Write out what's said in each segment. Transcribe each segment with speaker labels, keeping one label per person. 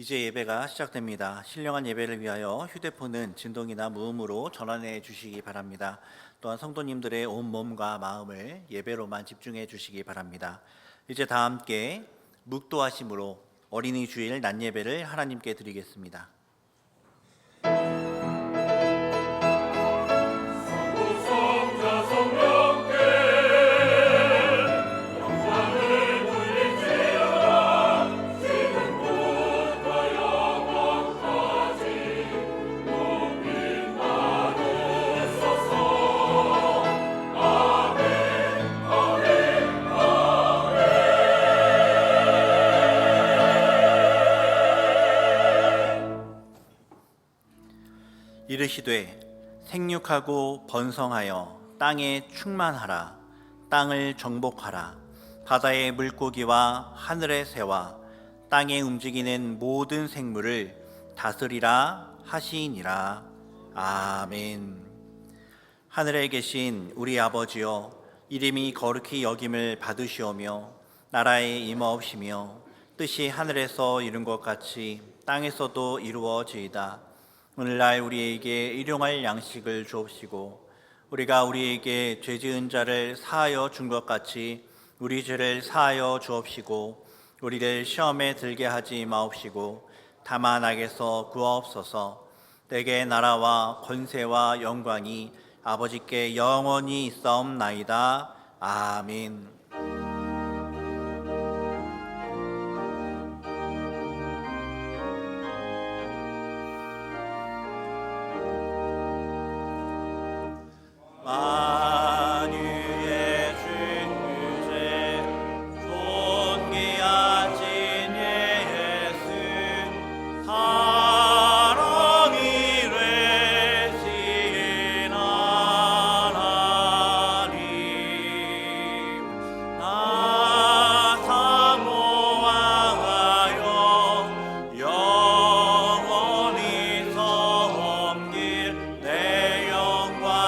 Speaker 1: 이제 예배가 시작됩니다. 신령한 예배를 위하여 휴대폰은 진동이나 무음으로 전환해 주시기 바랍니다. 또한 성도님들의 온 몸과 마음을 예배로만 집중해 주시기 바랍니다. 이제 다 함께 묵도하심으로 어린이 주일 낮 예배를 하나님께 드리겠습니다. 이르시되 생육하고 번성하여 땅에 충만하라. 땅을 정복하라. 바다의 물고기와 하늘의 새와 땅에 움직이는 모든 생물을 다스리라 하시니라. 아멘. 하늘에 계신 우리 아버지여, 이름이 거룩히 여김을 받으시오며 나라에 임하옵시며 뜻이 하늘에서 이룬 것 같이 땅에서도 이루어지이다. 오늘날 우리에게 일용할 양식을 주옵시고 우리가 우리에게 죄 지은 자를 사하여 준 것 같이 우리 죄를 사하여 주옵시고 우리를 시험에 들게 하지 마옵시고 다만 악에서 구하옵소서. 내게 나라와 권세와 영광이 아버지께 영원히 있사옵나이다. 아멘. 만유의 주제 존귀하신 예수 사랑이 되신 하나님 나 사모하여 영원히 섬길 내 영광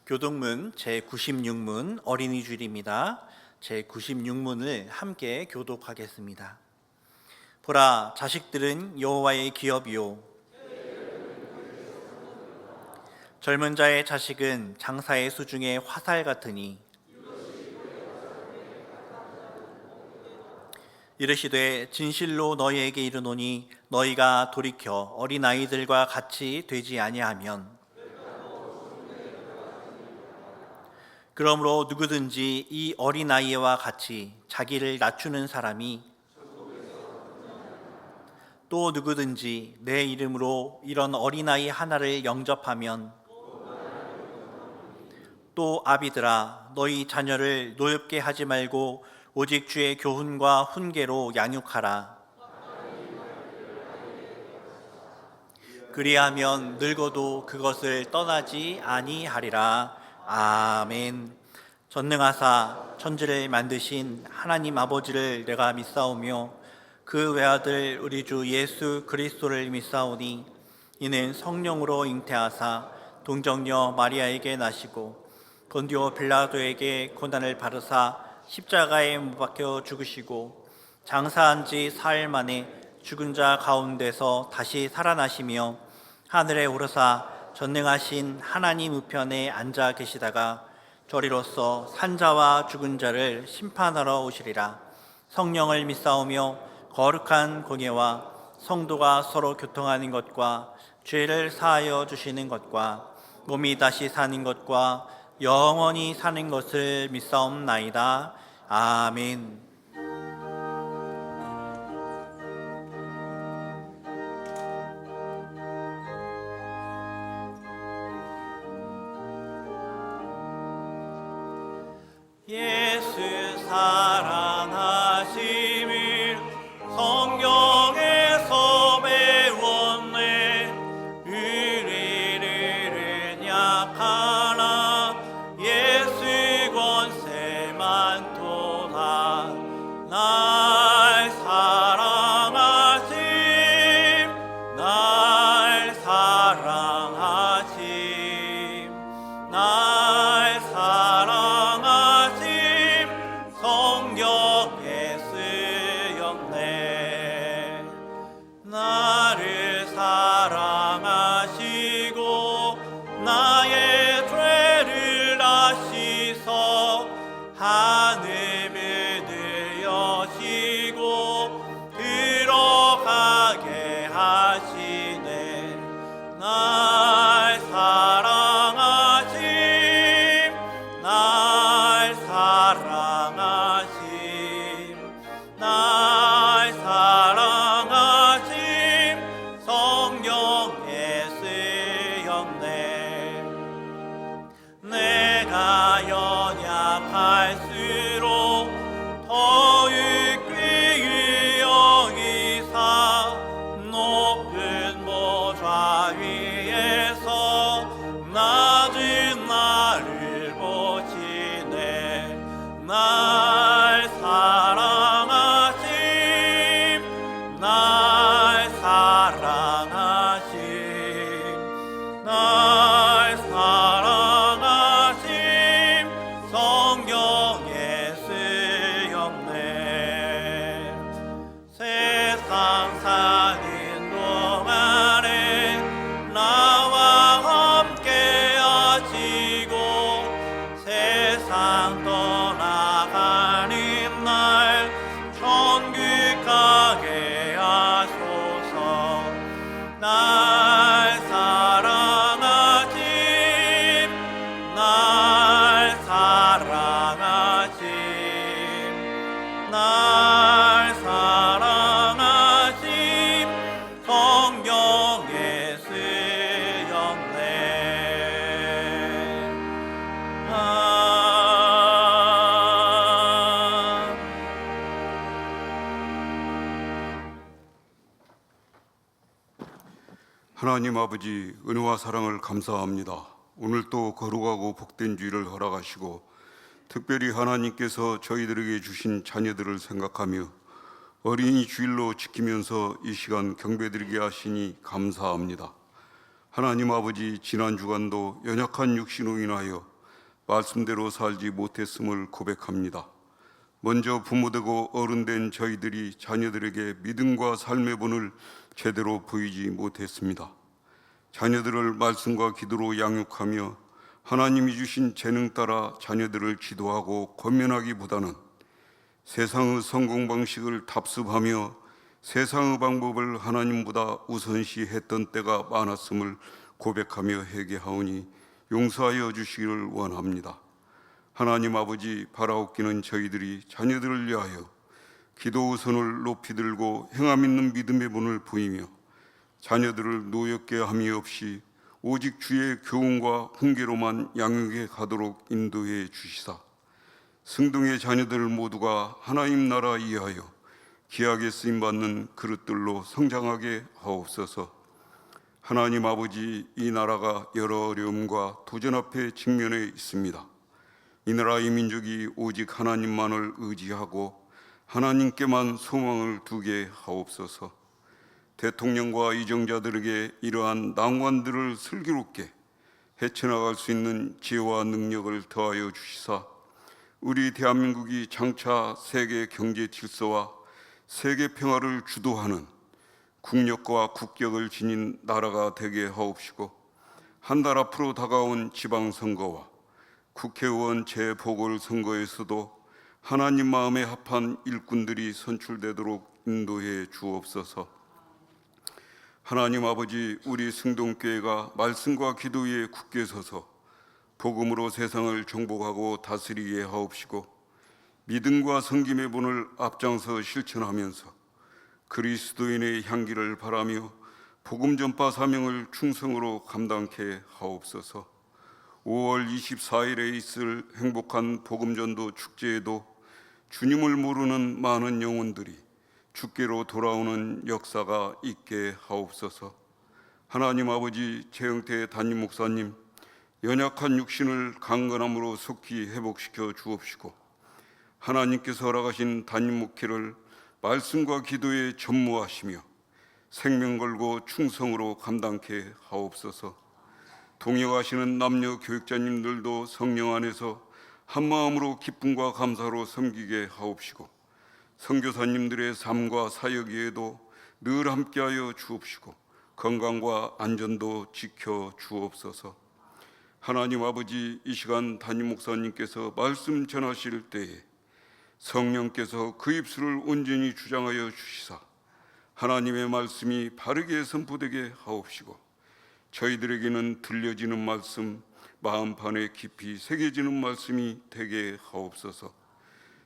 Speaker 1: 교독문 제96문 어린이 주일입니다. 제96문을 함께 교독하겠습니다. 보라, 자식들은 여호와의 기업이요 젊은 자의 자식은 장사의 수중에 화살 같으니 이르시되 진실로 너희에게 이르노니 너희가 돌이켜 어린아이들과 같이 되지 아니하면 그러므로 누구든지 이 어린아이와 같이 자기를 낮추는 사람이 또 누구든지 내 이름으로 이런 어린아이 하나를 영접하면 또 아비들아 너희 자녀를 노엽게 하지 말고 오직 주의 교훈과 훈계로 양육하라. 그리하면 늙어도 그것을 떠나지 아니하리라. 아멘. 전능하사 천지를 만드신 하나님 아버지를 내가 믿사오며 그 외아들 우리 주 예수 그리스도를 믿사오니 이는 성령으로 잉태하사 동정녀 마리아에게 나시고 본디오 빌라도에게 고난을 받으사 십자가에 못 박혀 죽으시고 장사한 지 사흘 만에 죽은 자 가운데서 다시 살아나시며 하늘에 오르사 전능하신 하나님 우편에 앉아 계시다가 저리로서 산자와 죽은 자를 심판하러 오시리라. 성령을 믿사오며 거룩한 공예와 성도가 서로 교통하는 것과 죄를 사하여 주시는 것과 몸이 다시 사는 것과 영원히 사는 것을 믿사옵나이다. 아멘. 예수 사랑하심을 성경에서 배웠네. 우리를 연약하나 예수 권세 많도다. 날 사랑하심, 날 사랑하심, 날 사랑하심, 성경에 쓰였네. 나를 사랑하시고 나의 죄를 아시서 하늘을 여시고 들어가게 하시네. 날 사랑하심, 날 사랑하심, 날 사랑하심, 성경에 쓰였네. 내가 연약할수록 더욱 여기사 높은 보좌 위에서 낮은 나를 보시네. 날 사랑하심, 날 사랑하심, 날 사랑하심, 성경에 쓰였네. 세상 사는 동안에 나와 함께 하시고 세상 떠나가는 날 천국 가게 하소서. 날 사랑하심, 날 사랑하심, 날 사랑하심, 성경에 쓰였네.
Speaker 2: 하나님 아버지, 은혜와 사랑을 감사합니다. 오늘 또 거룩하고 복된 주일을 허락하시고 특별히 하나님께서 저희들에게 주신 자녀들을 생각하며 어린이 주일로 지키면서 이 시간 경배드리게 하시니 감사합니다. 하나님 아버지, 지난 주간도 연약한 육신으로 인하여 말씀대로 살지 못했음을 고백합니다. 먼저 부모되고 어른된 저희들이 자녀들에게 믿음과 삶의 본을 제대로 보이지 못했습니다. 자녀들을 말씀과 기도로 양육하며 하나님이 주신 재능 따라 자녀들을 지도하고 권면하기보다는 세상의 성공 방식을 답습하며 세상의 방법을 하나님보다 우선시했던 때가 많았음을 고백하며 회개하오니 용서하여 주시기를 원합니다. 하나님 아버지, 바라옵기는 저희들이 자녀들을 위하여 기도의 손을 높이 들고 행함 있는 믿음의 본을 보이며 자녀들을 노엽게 함이 없이 오직 주의 교훈과 훈계로만 양육해 가도록 인도해 주시사 승동의 자녀들 모두가 하나님 나라 이하여 귀하게 쓰임받는 그릇들로 성장하게 하옵소서. 하나님 아버지, 이 나라가 여러 어려움과 도전 앞에 직면해 있습니다. 이 나라의 민족이 오직 하나님만을 의지하고 하나님께만 소망을 두게 하옵소서. 대통령과 이정자들에게 이러한 난관들을 슬기롭게 헤쳐나갈 수 있는 지혜와 능력을 더하여 주시사 우리 대한민국이 장차 세계 경제 질서와 세계 평화를 주도하는 국력과 국격을 지닌 나라가 되게 하옵시고, 한 달 앞으로 다가온 지방선거와 국회의원 재보궐선거에서도 하나님 마음에 합한 일꾼들이 선출되도록 인도해 주옵소서. 하나님 아버지, 우리 승동교회가 말씀과 기도 위에 굳게 서서 복음으로 세상을 정복하고 다스리게 하옵시고, 믿음과 섬김의 본을 앞장서 실천하면서 그리스도인의 향기를 바라며 복음 전파 사명을 충성으로 감당케 하옵소서. 5월 24일에 있을 행복한 복음 전도 축제에도 주님을 모르는 많은 영혼들이 주께로 돌아오는 역사가 있게 하옵소서. 하나님 아버지, 최영태 담임 목사님 연약한 육신을 강건함으로 속히 회복시켜 주옵시고, 하나님께서 허락하신 담임 목회를 말씀과 기도에 전무하시며 생명 걸고 충성으로 감당케 하옵소서. 동역하시는 남녀 교육자님들도 성령 안에서 한 마음으로 기쁨과 감사로 섬기게 하옵시고, 선교사님들의 삶과 사역 위에도 늘 함께하여 주옵시고 건강과 안전도 지켜 주옵소서. 하나님 아버지, 이 시간 담임 목사님께서 말씀 전하실 때에 성령께서 그 입술을 온전히 주장하여 주시사 하나님의 말씀이 바르게 선포되게 하옵시고, 저희들에게는 들려지는 말씀, 마음판에 깊이 새겨지는 말씀이 되게 하옵소서.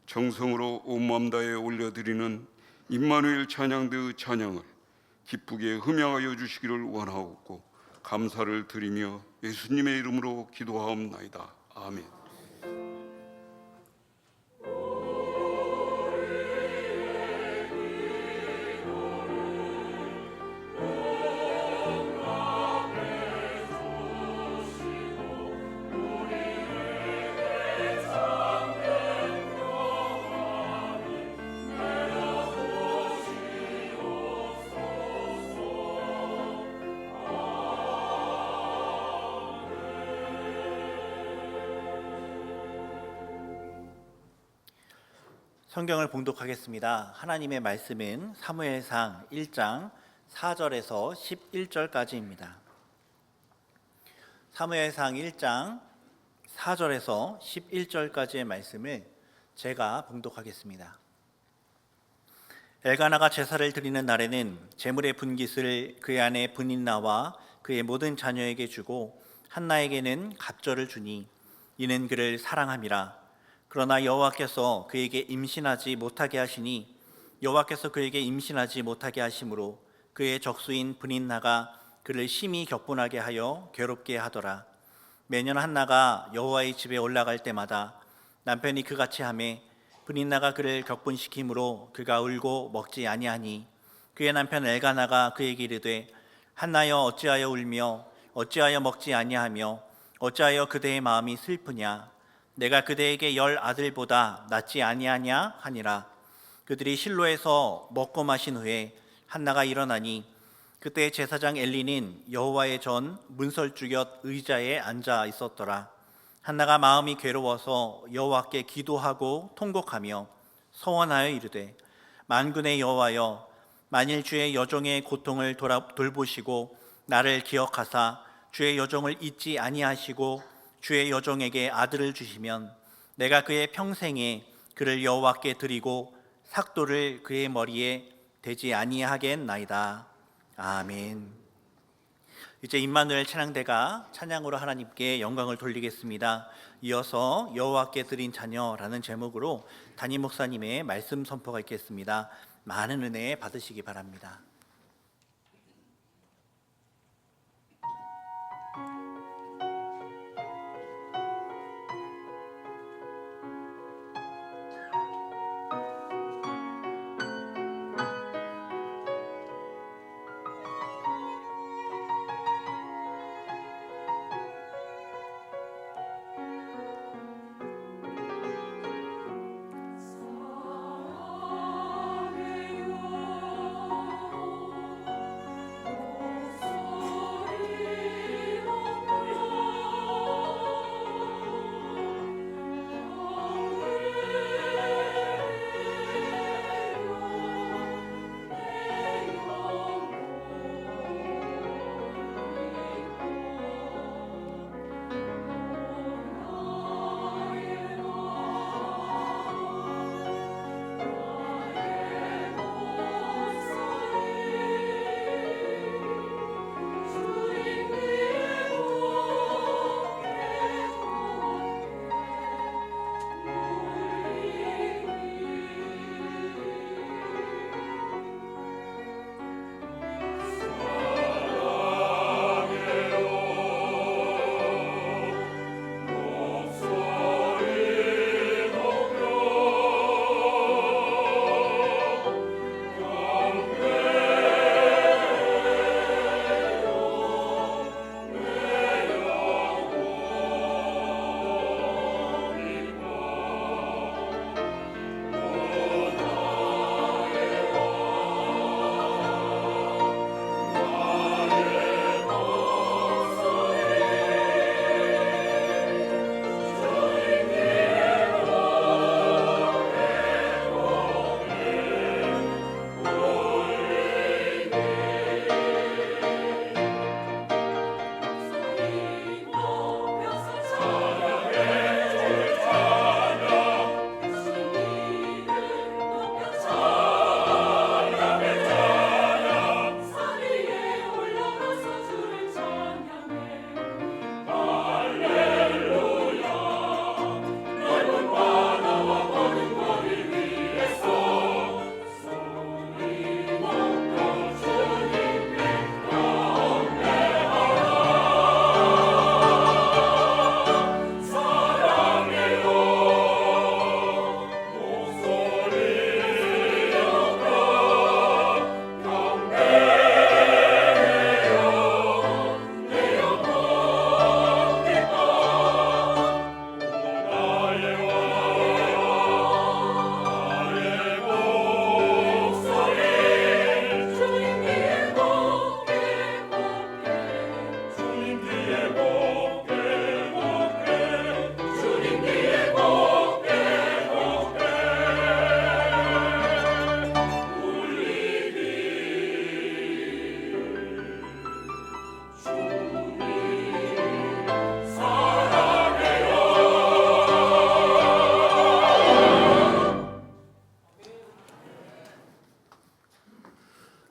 Speaker 2: 정성으로 온 마음 다해 올려드리는 임마누엘 찬양대의 찬양을 기쁘게 흠양하여 주시기를 원하옵고 감사를 드리며 예수님의 이름으로 기도하옵나이다. 아멘.
Speaker 1: 성경을 봉독하겠습니다. 하나님의 말씀은 사무엘상 1장 4절에서 11절까지입니다. 사무엘상 1장 4절에서 11절까지의 말씀을 제가 봉독하겠습니다. 엘가나가 제사를 드리는 날에는 제물의 분깃을 그의 아내 브닌나와 그의 모든 자녀에게 주고 한나에게는 갑절을 주니 이는 그를 사랑함이라. 그러나 여호와께서 그에게 임신하지 못하게 하시니 여호와께서 그에게 임신하지 못하게 하심으로 그의 적수인 브닌나가 그를 심히 격분하게 하여 괴롭게 하더라. 매년 한나가 여호와의 집에 올라갈 때마다 남편이 그같이 하매 브닌나가 그를 격분시키므로 그가 울고 먹지 아니하니 그의 남편 엘가나가 그에게 이르되 한나여 어찌하여 울며 어찌하여 먹지 아니하며 어찌하여 그대의 마음이 슬프냐. 내가 그대에게 10 아들보다 낫지 아니하냐 하니라. 그들이 실로에서 먹고 마신 후에 한나가 일어나니 그때 제사장 엘리는 여호와의 전 문설주 곁 의자에 앉아 있었더라. 한나가 마음이 괴로워서 여호와께 기도하고 통곡하며 서원하여 이르되 만군의 여호와여, 만일 주의 여종의 고통을 돌보시고 나를 기억하사 주의 여종을 잊지 아니하시고 주의 여종에게 아들을 주시면 내가 그의 평생에 그를 여호와께 드리고 삭도를 그의 머리에 대지 아니하겠나이다. 아멘. 이제 임마누엘 찬양대가 찬양으로 하나님께 영광을 돌리겠습니다. 이어서 여호와께 드린 자녀라는 제목으로 담임 목사님의 말씀 선포가 있겠습니다. 많은 은혜 받으시기 바랍니다.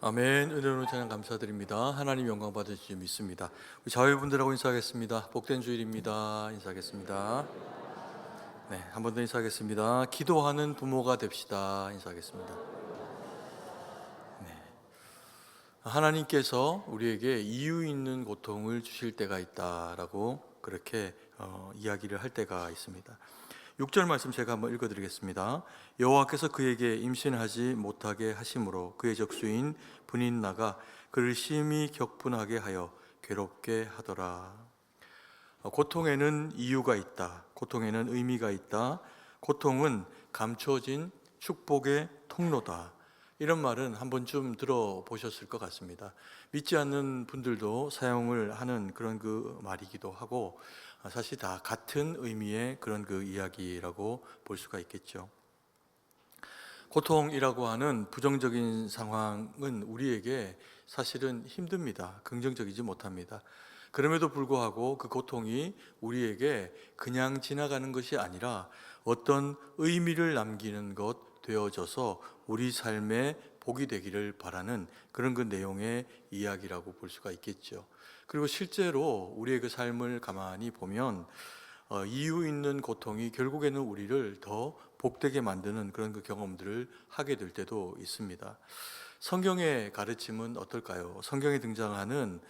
Speaker 3: 아멘. 은혜로운 찬양 감사드립니다. 하나님 영광 받으시지 믿습니다. 우리 자회분들하고 인사하겠습니다. 복된 주일입니다. 인사하겠습니다. 네, 한 번 더 인사하겠습니다. 기도하는 부모가 됩시다. 인사하겠습니다. 네, 하나님께서 우리에게 이유 있는 고통을 주실 때가 있다라고 그렇게 이야기를 할 때가 있습니다. 6절 말씀 제가 한번 읽어드리겠습니다. 여호와께서 그에게 임신하지 못하게 하심으로 그의 적수인 분인나가 그를 심히 격분하게 하여 괴롭게 하더라. 고통에는 이유가 있다. 고통에는 의미가 있다. 고통은 감춰진 축복의 통로다. 이런 말은 한 번쯤 들어보셨을 것 같습니다. 믿지 않는 분들도 사용을 하는 그런 그 말이기도 하고, 사실 다 같은 의미의 그런 그 이야기라고 볼 수가 있겠죠. 고통이라고 하는 부정적인 상황은 우리에게 사실은 힘듭니다. 긍정적이지 못합니다. 그럼에도 불구하고 그 고통이 우리에게 그냥 지나가는 것이 아니라 어떤 의미를 남기는 것 되어져서 우리 삶의 복이 되기를 바라는 그런 그 내용의 이야기라고 볼 수가 있겠죠. 그리고 실제로 우리의 그 삶을 가만히 보면 이유 있는 고통이 결국에는 우리를 더 복되게 만드는 그런 그 경험들을 하게 될 때도 있습니다. 성경의 가르침은 어떨까요? 성경에 등장하는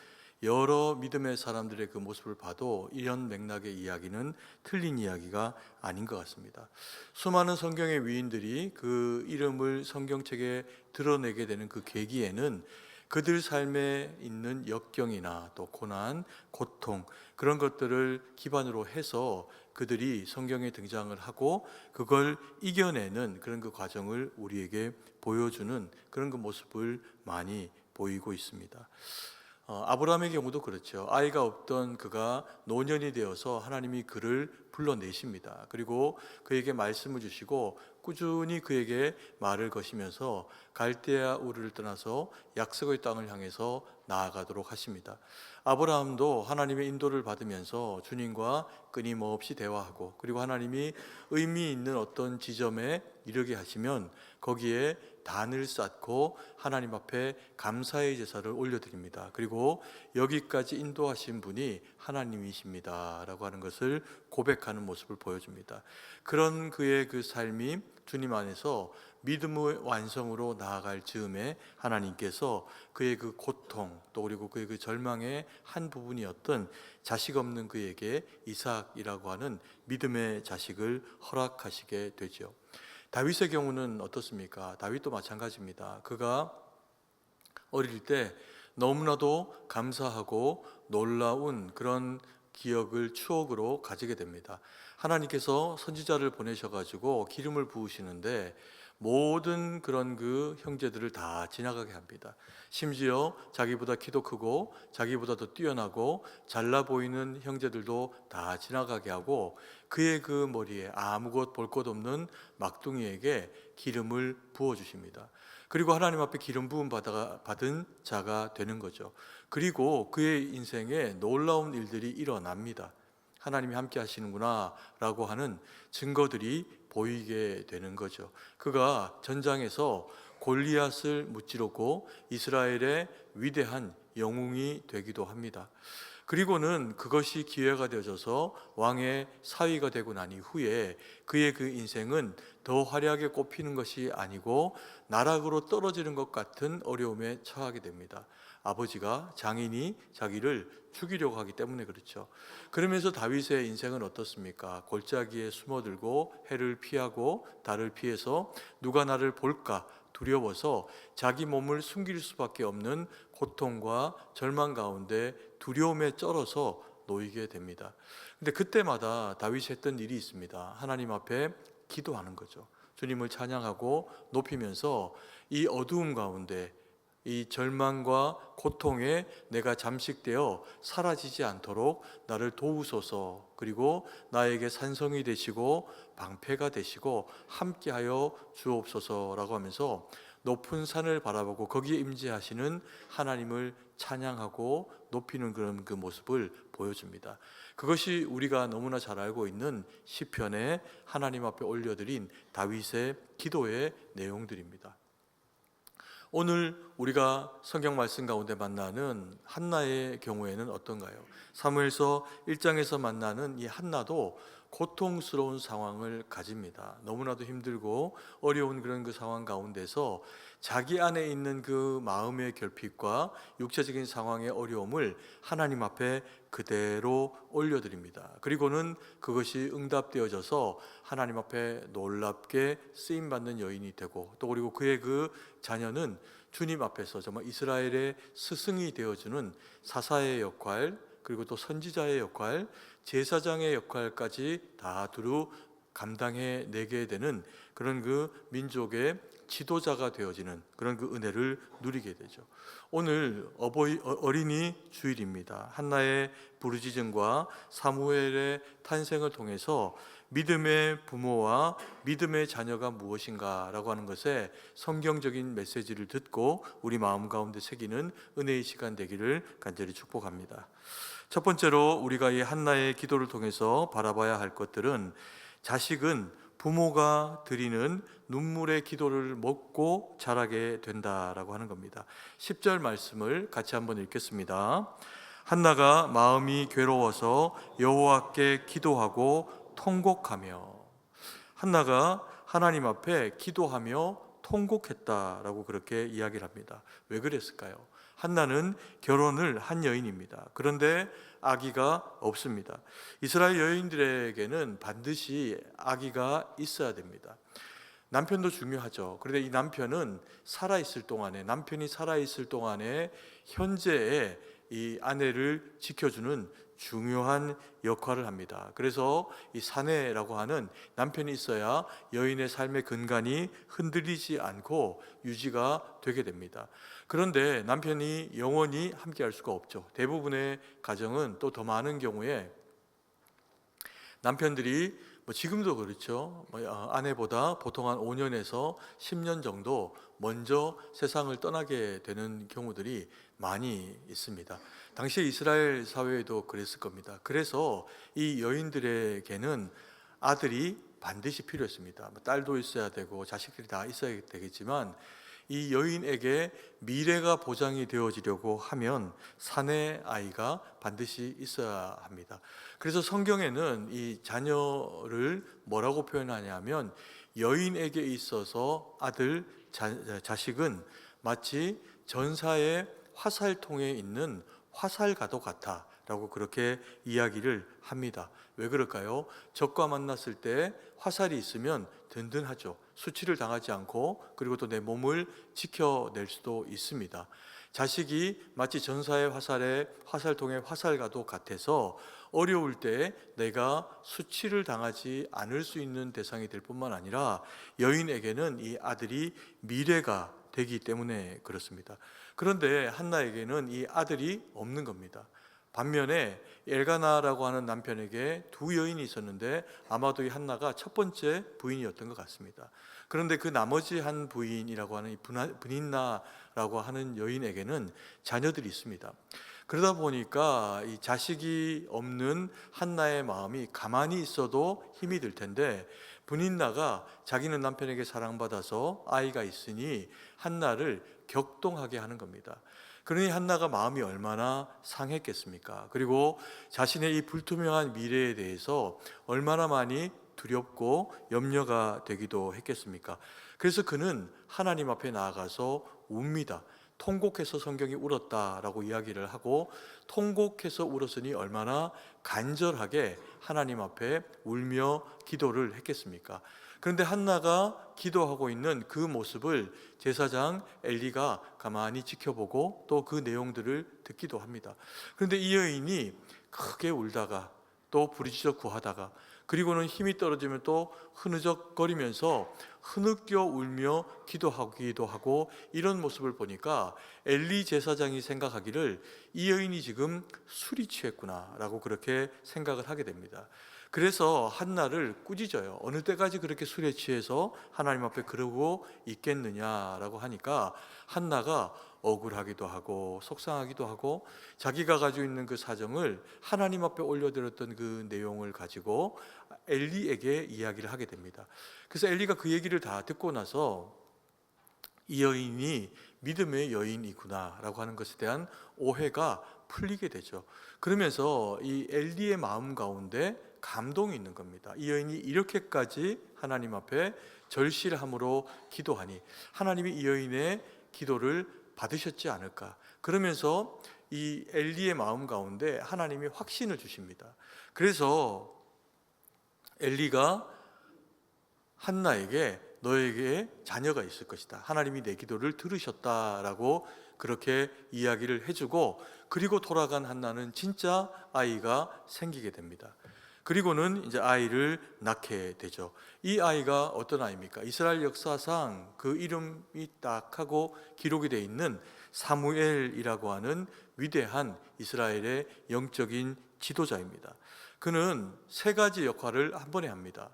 Speaker 3: 여러 믿음의 사람들의 그 모습을 봐도 이런 맥락의 이야기는 틀린 이야기가 아닌 것 같습니다. 수많은 성경의 위인들이 그 이름을 성경책에 드러내게 되는 그 계기에는 그들 삶에 있는 역경이나 또 고난, 고통 그런 것들을 기반으로 해서 그들이 성경에 등장을 하고 그걸 이겨내는 그런 그 과정을 우리에게 보여주는 그런 그 모습을 많이 보이고 있습니다. 아브라함의 경우도 그렇죠. 아이가 없던 그가 노년이 되어서 하나님이 그를 불러내십니다. 그리고 그에게 말씀을 주시고 꾸준히 그에게 말을 거시면서 갈대아 우르를 떠나서 약속의 땅을 향해서 나아가도록 하십니다. 아브라함도 하나님의 인도를 받으면서 주님과 끊임없이 대화하고 그리고 하나님이 의미 있는 어떤 지점에 이르게 하시면 거기에 단을 쌓고 하나님 앞에 감사의 제사를 올려드립니다. 그리고 여기까지 인도하신 분이 하나님이십니다 라고 하는 것을 고백하는 모습을 보여줍니다. 그런 그의 그 삶이 주님 안에서 믿음의 완성으로 나아갈 즈음에 하나님께서 그의 그 고통 또 그리고 그의 그 절망의 한 부분이었던 자식 없는 그에게 이삭이라고 하는 믿음의 자식을 허락하시게 되죠. 다윗의 경우는 어떻습니까? 다윗도 마찬가지입니다. 그가 어릴 때 너무나도 감사하고 놀라운 그런 기억을 추억으로 가지게 됩니다. 하나님께서 선지자를 보내셔가지고 기름을 부으시는데 모든 그런 그 형제들을 다 지나가게 합니다. 심지어 자기보다 키도 크고 자기보다 더 뛰어나고 잘나 보이는 형제들도 다 지나가게 하고 그의 그 머리에 아무것 볼 것 없는 막둥이에게 기름을 부어주십니다. 그리고 하나님 앞에 기름 부음 받은 자가 되는 거죠. 그리고 그의 인생에 놀라운 일들이 일어납니다. 하나님이 함께 하시는구나 라고 하는 증거들이 보이게 되는 거죠. 그가 전장에서 골리앗을 무찌르고 이스라엘의 위대한 영웅이 되기도 합니다. 그리고는 그것이 기회가 되어져서 왕의 사위가 되고 난 이후에 그의 그 인생은 더 화려하게 꼽히는 것이 아니고 나락으로 떨어지는 것 같은 어려움에 처하게 됩니다. 아버지가 장인이 자기를 죽이려고 하기 때문에 그렇죠. 그러면서 다윗의 인생은 어떻습니까? 골짜기에 숨어들고 해를 피하고 달을 피해서 누가 나를 볼까 두려워서 자기 몸을 숨길 수밖에 없는 고통과 절망 가운데 두려움에 쩔어서 놓이게 됩니다. 근데 그때마다 다윗이 했던 일이 있습니다. 하나님 앞에 기도하는 거죠. 주님을 찬양하고 높이면서 이 어두움 가운데 이 절망과 고통에 내가 잠식되어 사라지지 않도록 나를 도우소서. 그리고 나에게 산성이 되시고 방패가 되시고 함께하여 주옵소서라고 하면서 높은 산을 바라보고 거기에 임재하시는 하나님을 찬양하고 높이는 그런 그 모습을 보여줍니다. 그것이 우리가 너무나 잘 알고 있는 시편에 하나님 앞에 올려드린 다윗의 기도의 내용들입니다. 오늘 우리가 성경 말씀 가운데 만나는 한나의 경우에는 어떤가요? 사무엘서 1장에서 만나는 이 한나도 고통스러운 상황을 가집니다. 너무나도 힘들고 어려운 그런 그 상황 가운데서 자기 안에 있는 그 마음의 결핍과 육체적인 상황의 어려움을 하나님 앞에 그대로 올려드립니다. 그리고는 그것이 응답되어져서 하나님 앞에 놀랍게 쓰임받는 여인이 되고, 또 그리고 그의 그 자녀는 주님 앞에서 정말 이스라엘의 스승이 되어주는 사사의 역할, 그리고 또 선지자의 역할, 제사장의 역할까지 다 두루 감당해 내게 되는 그런 그 민족의 지도자가 되어지는 그런 그 은혜를 누리게 되죠. 오늘 어린이 주일입니다. 한나의 부르짖음과 사무엘의 탄생을 통해서 믿음의 부모와 믿음의 자녀가 무엇인가라고 하는 것에 성경적인 메시지를 듣고 우리 마음 가운데 새기는 은혜의 시간 되기를 간절히 축복합니다. 첫 번째로 우리가 이 한나의 기도를 통해서 바라봐야 할 것들은, 자식은 부모가 드리는 눈물의 기도를 먹고 자라게 된다라고 하는 겁니다. 10절 말씀을 같이 한번 읽겠습니다. 한나가 마음이 괴로워서 여호와께 기도하고 통곡하며. 한나가 하나님 앞에 기도하며 통곡했다라고 그렇게 이야기를 합니다. 왜 그랬을까요? 한나는 결혼을 한 여인입니다. 그런데 아기가 없습니다. 이스라엘 여인들에게는 반드시 아기가 있어야 됩니다. 남편도 중요하죠. 그런데 이 남편이 살아있을 동안에 현재의 이 아내를 지켜주는 중요한 역할을 합니다. 그래서 이 사내라고 하는 남편이 있어야 여인의 삶의 근간이 흔들리지 않고 유지가 되게 됩니다. 그런데 남편이 영원히 함께 할 수가 없죠. 대부분의 가정은 또 더 많은 경우에 남편들이 지금도 그렇죠. 아내보다 보통 한 5년에서 10년 정도 먼저 세상을 떠나게 되는 경우들이 많이 있습니다. 당시 이스라엘 사회에도 그랬을 겁니다. 그래서 이 여인들에게는 아들이 반드시 필요했습니다. 딸도 있어야 되고 자식들이 다 있어야 되겠지만, 이 여인에게 미래가 보장이 되어지려고 하면 사내 아이가 반드시 있어야 합니다. 그래서 성경에는 이 자녀를 뭐라고 표현하냐면, 여인에게 있어서 자식은 마치 전사의 화살통에 있는 화살과도 같아 라고 그렇게 이야기를 합니다. 왜 그럴까요? 적과 만났을 때 화살이 있으면 든든하죠. 수치를 당하지 않고, 그리고 또 내 몸을 지켜낼 수도 있습니다. 자식이 마치 전사의 화살통의 화살과도 같아서 어려울 때 내가 수치를 당하지 않을 수 있는 대상이 될 뿐만 아니라, 여인에게는 이 아들이 미래가 되기 때문에 그렇습니다. 그런데 한나에게는 이 아들이 없는 겁니다. 반면에 엘가나라고 하는 남편에게 두 여인이 있었는데 아마도 이 한나가 첫 번째 부인이었던 것 같습니다. 그런데 그 나머지 한 부인이라고 하는 이 브닌나라고 하는 여인에게는 자녀들이 있습니다. 그러다 보니까 이 자식이 없는 한나의 마음이 가만히 있어도 힘이 들 텐데, 브닌나가 자기는 남편에게 사랑받아서 아이가 있으니 한나를 격동하게 하는 겁니다. 그러니 한나가 마음이 얼마나 상했겠습니까? 그리고 자신의 이 불투명한 미래에 대해서 얼마나 많이 두렵고 염려가 되기도 했겠습니까? 그래서 그는 하나님 앞에 나아가서 웁니다. 통곡해서 성경이 울었다라고 이야기를 하고, 통곡해서 울었으니 얼마나 간절하게 하나님 앞에 울며 기도를 했겠습니까? 그런데 한나가 기도하고 있는 그 모습을 제사장 엘리가 가만히 지켜보고 또 그 내용들을 듣기도 합니다. 그런데 이 여인이 크게 울다가 또 부르짖어 구하다가, 그리고는 힘이 떨어지면 또 흐느적거리면서 흐느껴 울며 기도하기도 하고, 이런 모습을 보니까 엘리 제사장이 생각하기를 이 여인이 지금 술이 취했구나라고 그렇게 생각을 하게 됩니다. 그래서 한나를 꾸짖어요. 어느 때까지 그렇게 술에 취해서 하나님 앞에 그러고 있겠느냐라고 하니까, 한나가 억울하기도 하고 속상하기도 하고 자기가 가지고 있는 그 사정을 하나님 앞에 올려드렸던 그 내용을 가지고 엘리에게 이야기를 하게 됩니다. 그래서 엘리가 그 얘기를 다 듣고 나서 이 여인이 믿음의 여인이구나라고 하는 것에 대한 오해가 풀리게 되죠. 그러면서 이 엘리의 마음 가운데 감동이 있는 겁니다. 이 여인이 이렇게까지 하나님 앞에 절실함으로 기도하니 하나님이 이 여인의 기도를 받으셨지 않을까. 그러면서 이 엘리의 마음 가운데 하나님이 확신을 주십니다. 그래서 엘리가 한나에게 너에게 자녀가 있을 것이다. 하나님이 내 기도를 들으셨다라고 그렇게 이야기를 해주고, 그리고 돌아간 한나는 진짜 아이가 생기게 됩니다. 그리고는 이제 아이를 낳게 되죠. 이 아이가 어떤 아이입니까? 이스라엘 역사상 그 이름이 딱 하고 기록이 되어 있는 사무엘이라고 하는 위대한 이스라엘의 영적인 지도자입니다. 그는 세 가지 역할을 한 번에 합니다.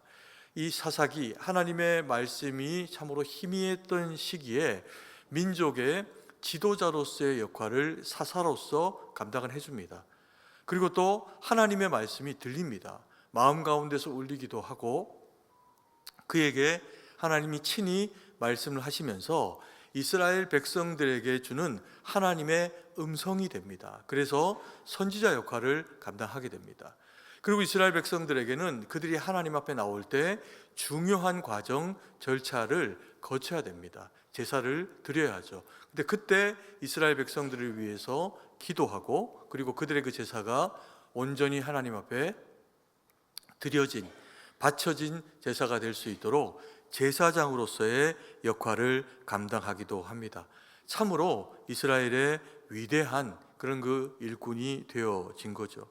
Speaker 3: 이 사사기, 하나님의 말씀이 참으로 희미했던 시기에 민족의 지도자로서의 역할을 사사로서 감당을 해줍니다. 그리고 또 하나님의 말씀이 들립니다. 마음 가운데서 울리기도 하고, 그에게 하나님이 친히 말씀을 하시면서 이스라엘 백성들에게 주는 하나님의 음성이 됩니다. 그래서 선지자 역할을 감당하게 됩니다. 그리고 이스라엘 백성들에게는 그들이 하나님 앞에 나올 때 중요한 과정, 절차를 거쳐야 됩니다. 제사를 드려야 하죠. 근데 그때 이스라엘 백성들을 위해서 기도하고, 그리고 그들의 그 제사가 온전히 하나님 앞에 드려진, 바쳐진 제사가 될 수 있도록 제사장으로서의 역할을 감당하기도 합니다. 참으로 이스라엘의 위대한 그런 그 일꾼이 되어진 거죠.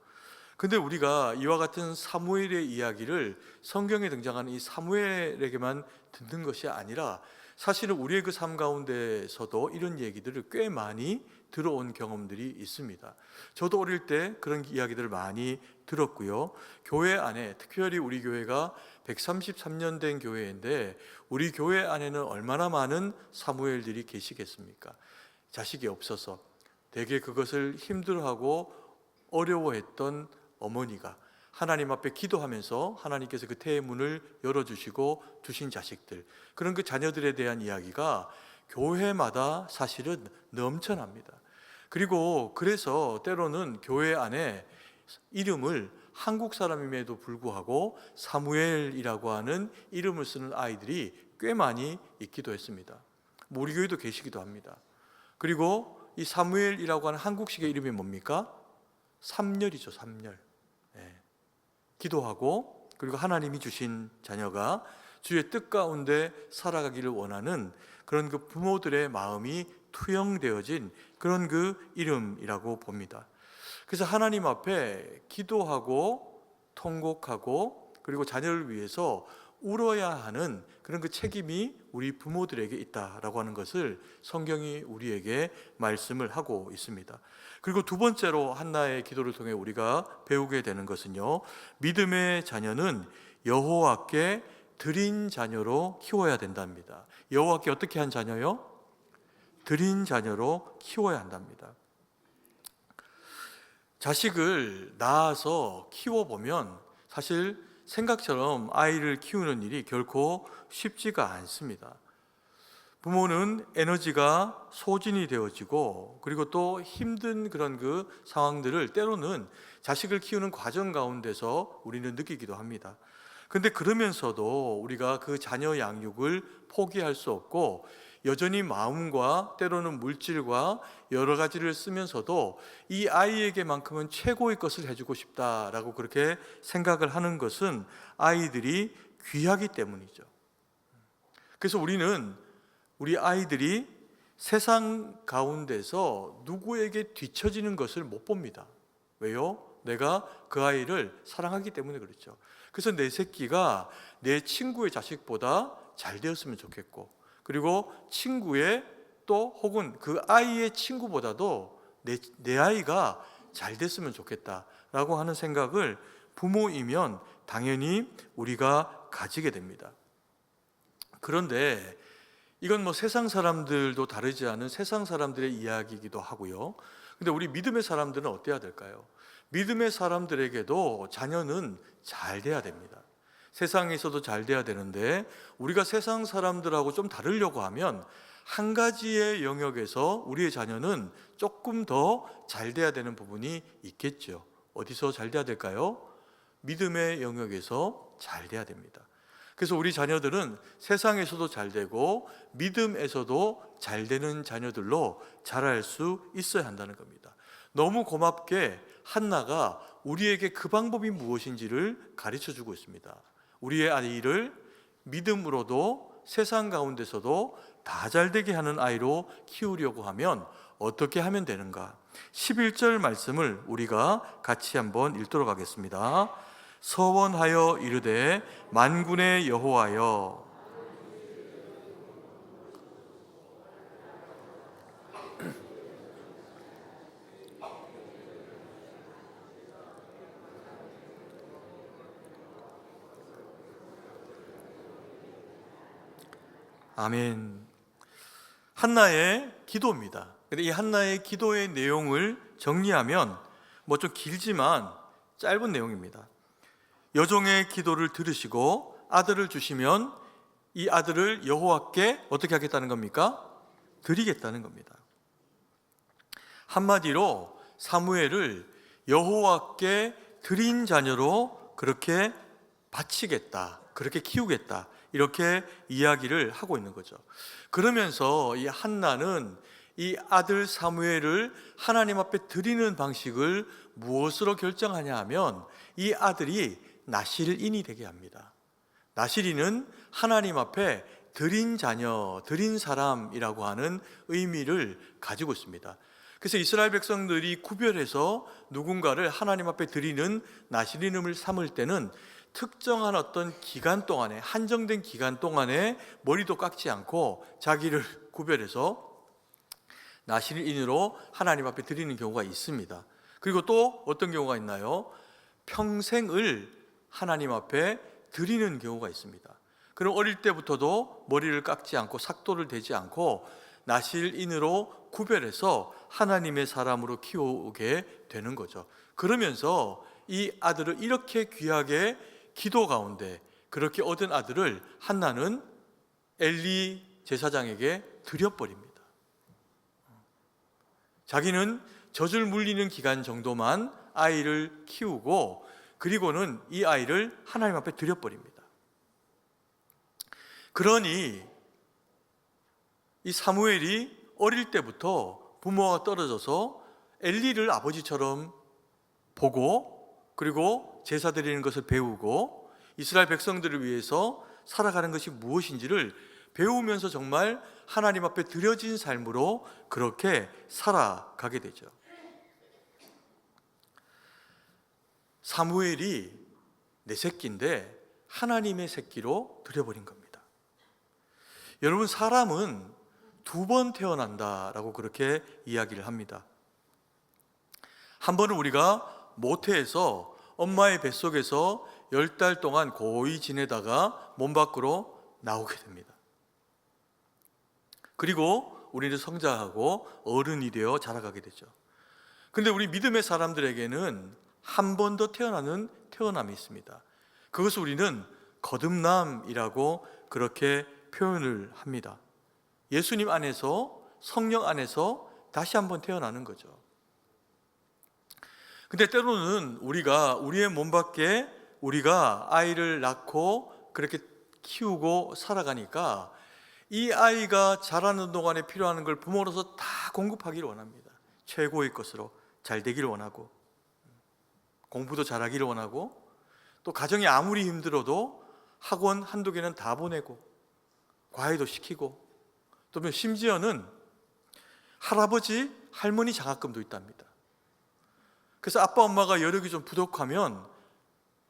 Speaker 3: 근데 우리가 이와 같은 사무엘의 이야기를 성경에 등장하는 이 사무엘에게만 듣는 것이 아니라 사실은 우리의 그 삶 가운데서도 이런 얘기들을 꽤 많이 들어온 경험들이 있습니다. 저도 어릴 때 그런 이야기들을 많이 들었고요. 교회 안에, 특별히 우리 교회가 133년 된 교회인데 우리 교회 안에는 얼마나 많은 사무엘들이 계시겠습니까? 자식이 없어서 되게 그것을 힘들어하고 어려워했던 어머니가 하나님 앞에 기도하면서 하나님께서 그 태의 문을 열어주시고 주신 자식들, 그런 그 자녀들에 대한 이야기가 교회마다 사실은 넘쳐납니다. 그리고 그래서 때로는 교회 안에 이름을 한국 사람임에도 불구하고 사무엘이라고 하는 이름을 쓰는 아이들이 꽤 많이 있기도 했습니다. 우리 교회도 계시기도 합니다. 그리고 이 사무엘이라고 하는 한국식의 이름이 뭡니까? 삼렬이죠, 삼렬. 기도하고 그리고 하나님이 주신 자녀가 주의 뜻 가운데 살아가기를 원하는 그런 그 부모들의 마음이 투영되어진 그런 그 이름이라고 봅니다. 그래서 하나님 앞에 기도하고 통곡하고 그리고 자녀를 위해서 울어야 하는 그런 그 책임이 우리 부모들에게 있다라고 하는 것을 성경이 우리에게 말씀을 하고 있습니다. 그리고 두 번째로 한나의 기도를 통해 우리가 배우게 되는 것은요, 믿음의 자녀는 여호와께 드린 자녀로 키워야 된답니다. 여호와께 어떻게 한 자녀요? 드린 자녀로 키워야 한답니다. 자식을 낳아서 키워보면 사실 생각처럼 아이를 키우는 일이 결코 쉽지가 않습니다. 부모는 에너지가 소진이 되어지고 그리고 또 힘든 그런 그 상황들을 때로는 자식을 키우는 과정 가운데서 우리는 느끼기도 합니다. 근데 그러면서도 우리가 그 자녀 양육을 포기할 수 없고 여전히 마음과 때로는 물질과 여러 가지를 쓰면서도 이 아이에게만큼은 최고의 것을 해주고 싶다라고 그렇게 생각을 하는 것은 아이들이 귀하기 때문이죠. 그래서 우리는 우리 아이들이 세상 가운데서 누구에게 뒤처지는 것을 못 봅니다. 왜요? 내가 그 아이를 사랑하기 때문에 그렇죠. 그래서 내 새끼가 내 친구의 자식보다 잘 되었으면 좋겠고, 그리고 친구의 또 혹은 그 아이의 친구보다도 내 아이가 잘 됐으면 좋겠다라고 하는 생각을 부모이면 당연히 우리가 가지게 됩니다. 그런데 이건 뭐 세상 사람들도 다르지 않은 세상 사람들의 이야기이기도 하고요. 근데 우리 믿음의 사람들은 어때야 될까요? 믿음의 사람들에게도 자녀는 잘 돼야 됩니다. 세상에서도 잘 돼야 되는데 우리가 세상 사람들하고 좀 다르려고 하면 한 가지의 영역에서 우리의 자녀는 조금 더 잘 돼야 되는 부분이 있겠죠. 어디서 잘 돼야 될까요? 믿음의 영역에서 잘 돼야 됩니다. 그래서 우리 자녀들은 세상에서도 잘 되고 믿음에서도 잘 되는 자녀들로 자랄 수 있어야 한다는 겁니다. 너무 고맙게 한나가 우리에게 그 방법이 무엇인지를 가르쳐 주고 있습니다. 우리의 아이를 믿음으로도 세상 가운데서도 다 잘되게 하는 아이로 키우려고 하면 어떻게 하면 되는가? 11절 말씀을 우리가 같이 한번 읽도록 하겠습니다. 서원하여 이르되 만군의 여호와여. 아멘. 한나의 기도입니다. 근데 이 한나의 기도의 내용을 정리하면 뭐 좀 길지만 짧은 내용입니다. 여종의 기도를 들으시고 아들을 주시면 이 아들을 여호와께 어떻게 하겠다는 겁니까? 드리겠다는 겁니다. 한마디로 사무엘을 여호와께 드린 자녀로 그렇게 바치겠다, 그렇게 키우겠다, 이렇게 이야기를 하고 있는 거죠. 그러면서 이 한나는 이 아들 사무엘을 하나님 앞에 드리는 방식을 무엇으로 결정하냐 하면 이 아들이 나실인이 되게 합니다. 나실인은 하나님 앞에 드린 자녀, 드린 사람이라고 하는 의미를 가지고 있습니다. 그래서 이스라엘 백성들이 구별해서 누군가를 하나님 앞에 드리는 나실인을 삼을 때는 특정한 어떤 기간 동안에, 한정된 기간 동안에 머리도 깎지 않고 자기를 구별해서 나실인으로 하나님 앞에 드리는 경우가 있습니다. 그리고 또 어떤 경우가 있나요? 평생을 하나님 앞에 드리는 경우가 있습니다. 그럼 어릴 때부터도 머리를 깎지 않고 삭도를 대지 않고 나실인으로 구별해서 하나님의 사람으로 키우게 되는 거죠. 그러면서 이 아들을 이렇게 귀하게 기도 가운데 그렇게 얻은 아들을 한나는 엘리 제사장에게 드려버립니다. 자기는 젖을 물리는 기간 정도만 아이를 키우고 그리고는 이 아이를 하나님 앞에 드려버립니다. 그러니 이 사무엘이 어릴 때부터 부모가 떨어져서 엘리를 아버지처럼 보고 그리고 제사 드리는 것을 배우고 이스라엘 백성들을 위해서 살아가는 것이 무엇인지를 배우면서 정말 하나님 앞에 드려진 삶으로 그렇게 살아가게 되죠. 사무엘이 내 새끼인데 하나님의 새끼로 드려버린 겁니다. 여러분, 사람은 2번 태어난다라고 그렇게 이야기를 합니다. 한 번은 우리가 모태에서 엄마의 뱃속에서 10달 동안 고이 지내다가 몸 밖으로 나오게 됩니다. 그리고 우리는 성장하고 어른이 되어 자라가게 되죠. 근데 우리 믿음의 사람들에게는 한 번 더 태어나는 태어남이 있습니다. 그것을 우리는 거듭남이라고 그렇게 표현을 합니다. 예수님 안에서, 성령 안에서 다시 한번 태어나는 거죠. 근데 때로는 우리가 우리의 몸 밖에 우리가 아이를 낳고 그렇게 키우고 살아가니까 이 아이가 자라는 동안에 필요한 걸 부모로서 다 공급하기를 원합니다. 최고의 것으로 잘 되기를 원하고 공부도 잘하기를 원하고 또 가정이 아무리 힘들어도 학원 한두 개는 다 보내고 과외도 시키고 또 심지어는 할아버지, 할머니 장학금도 있답니다. 그래서 아빠, 엄마가 여력이 좀 부족하면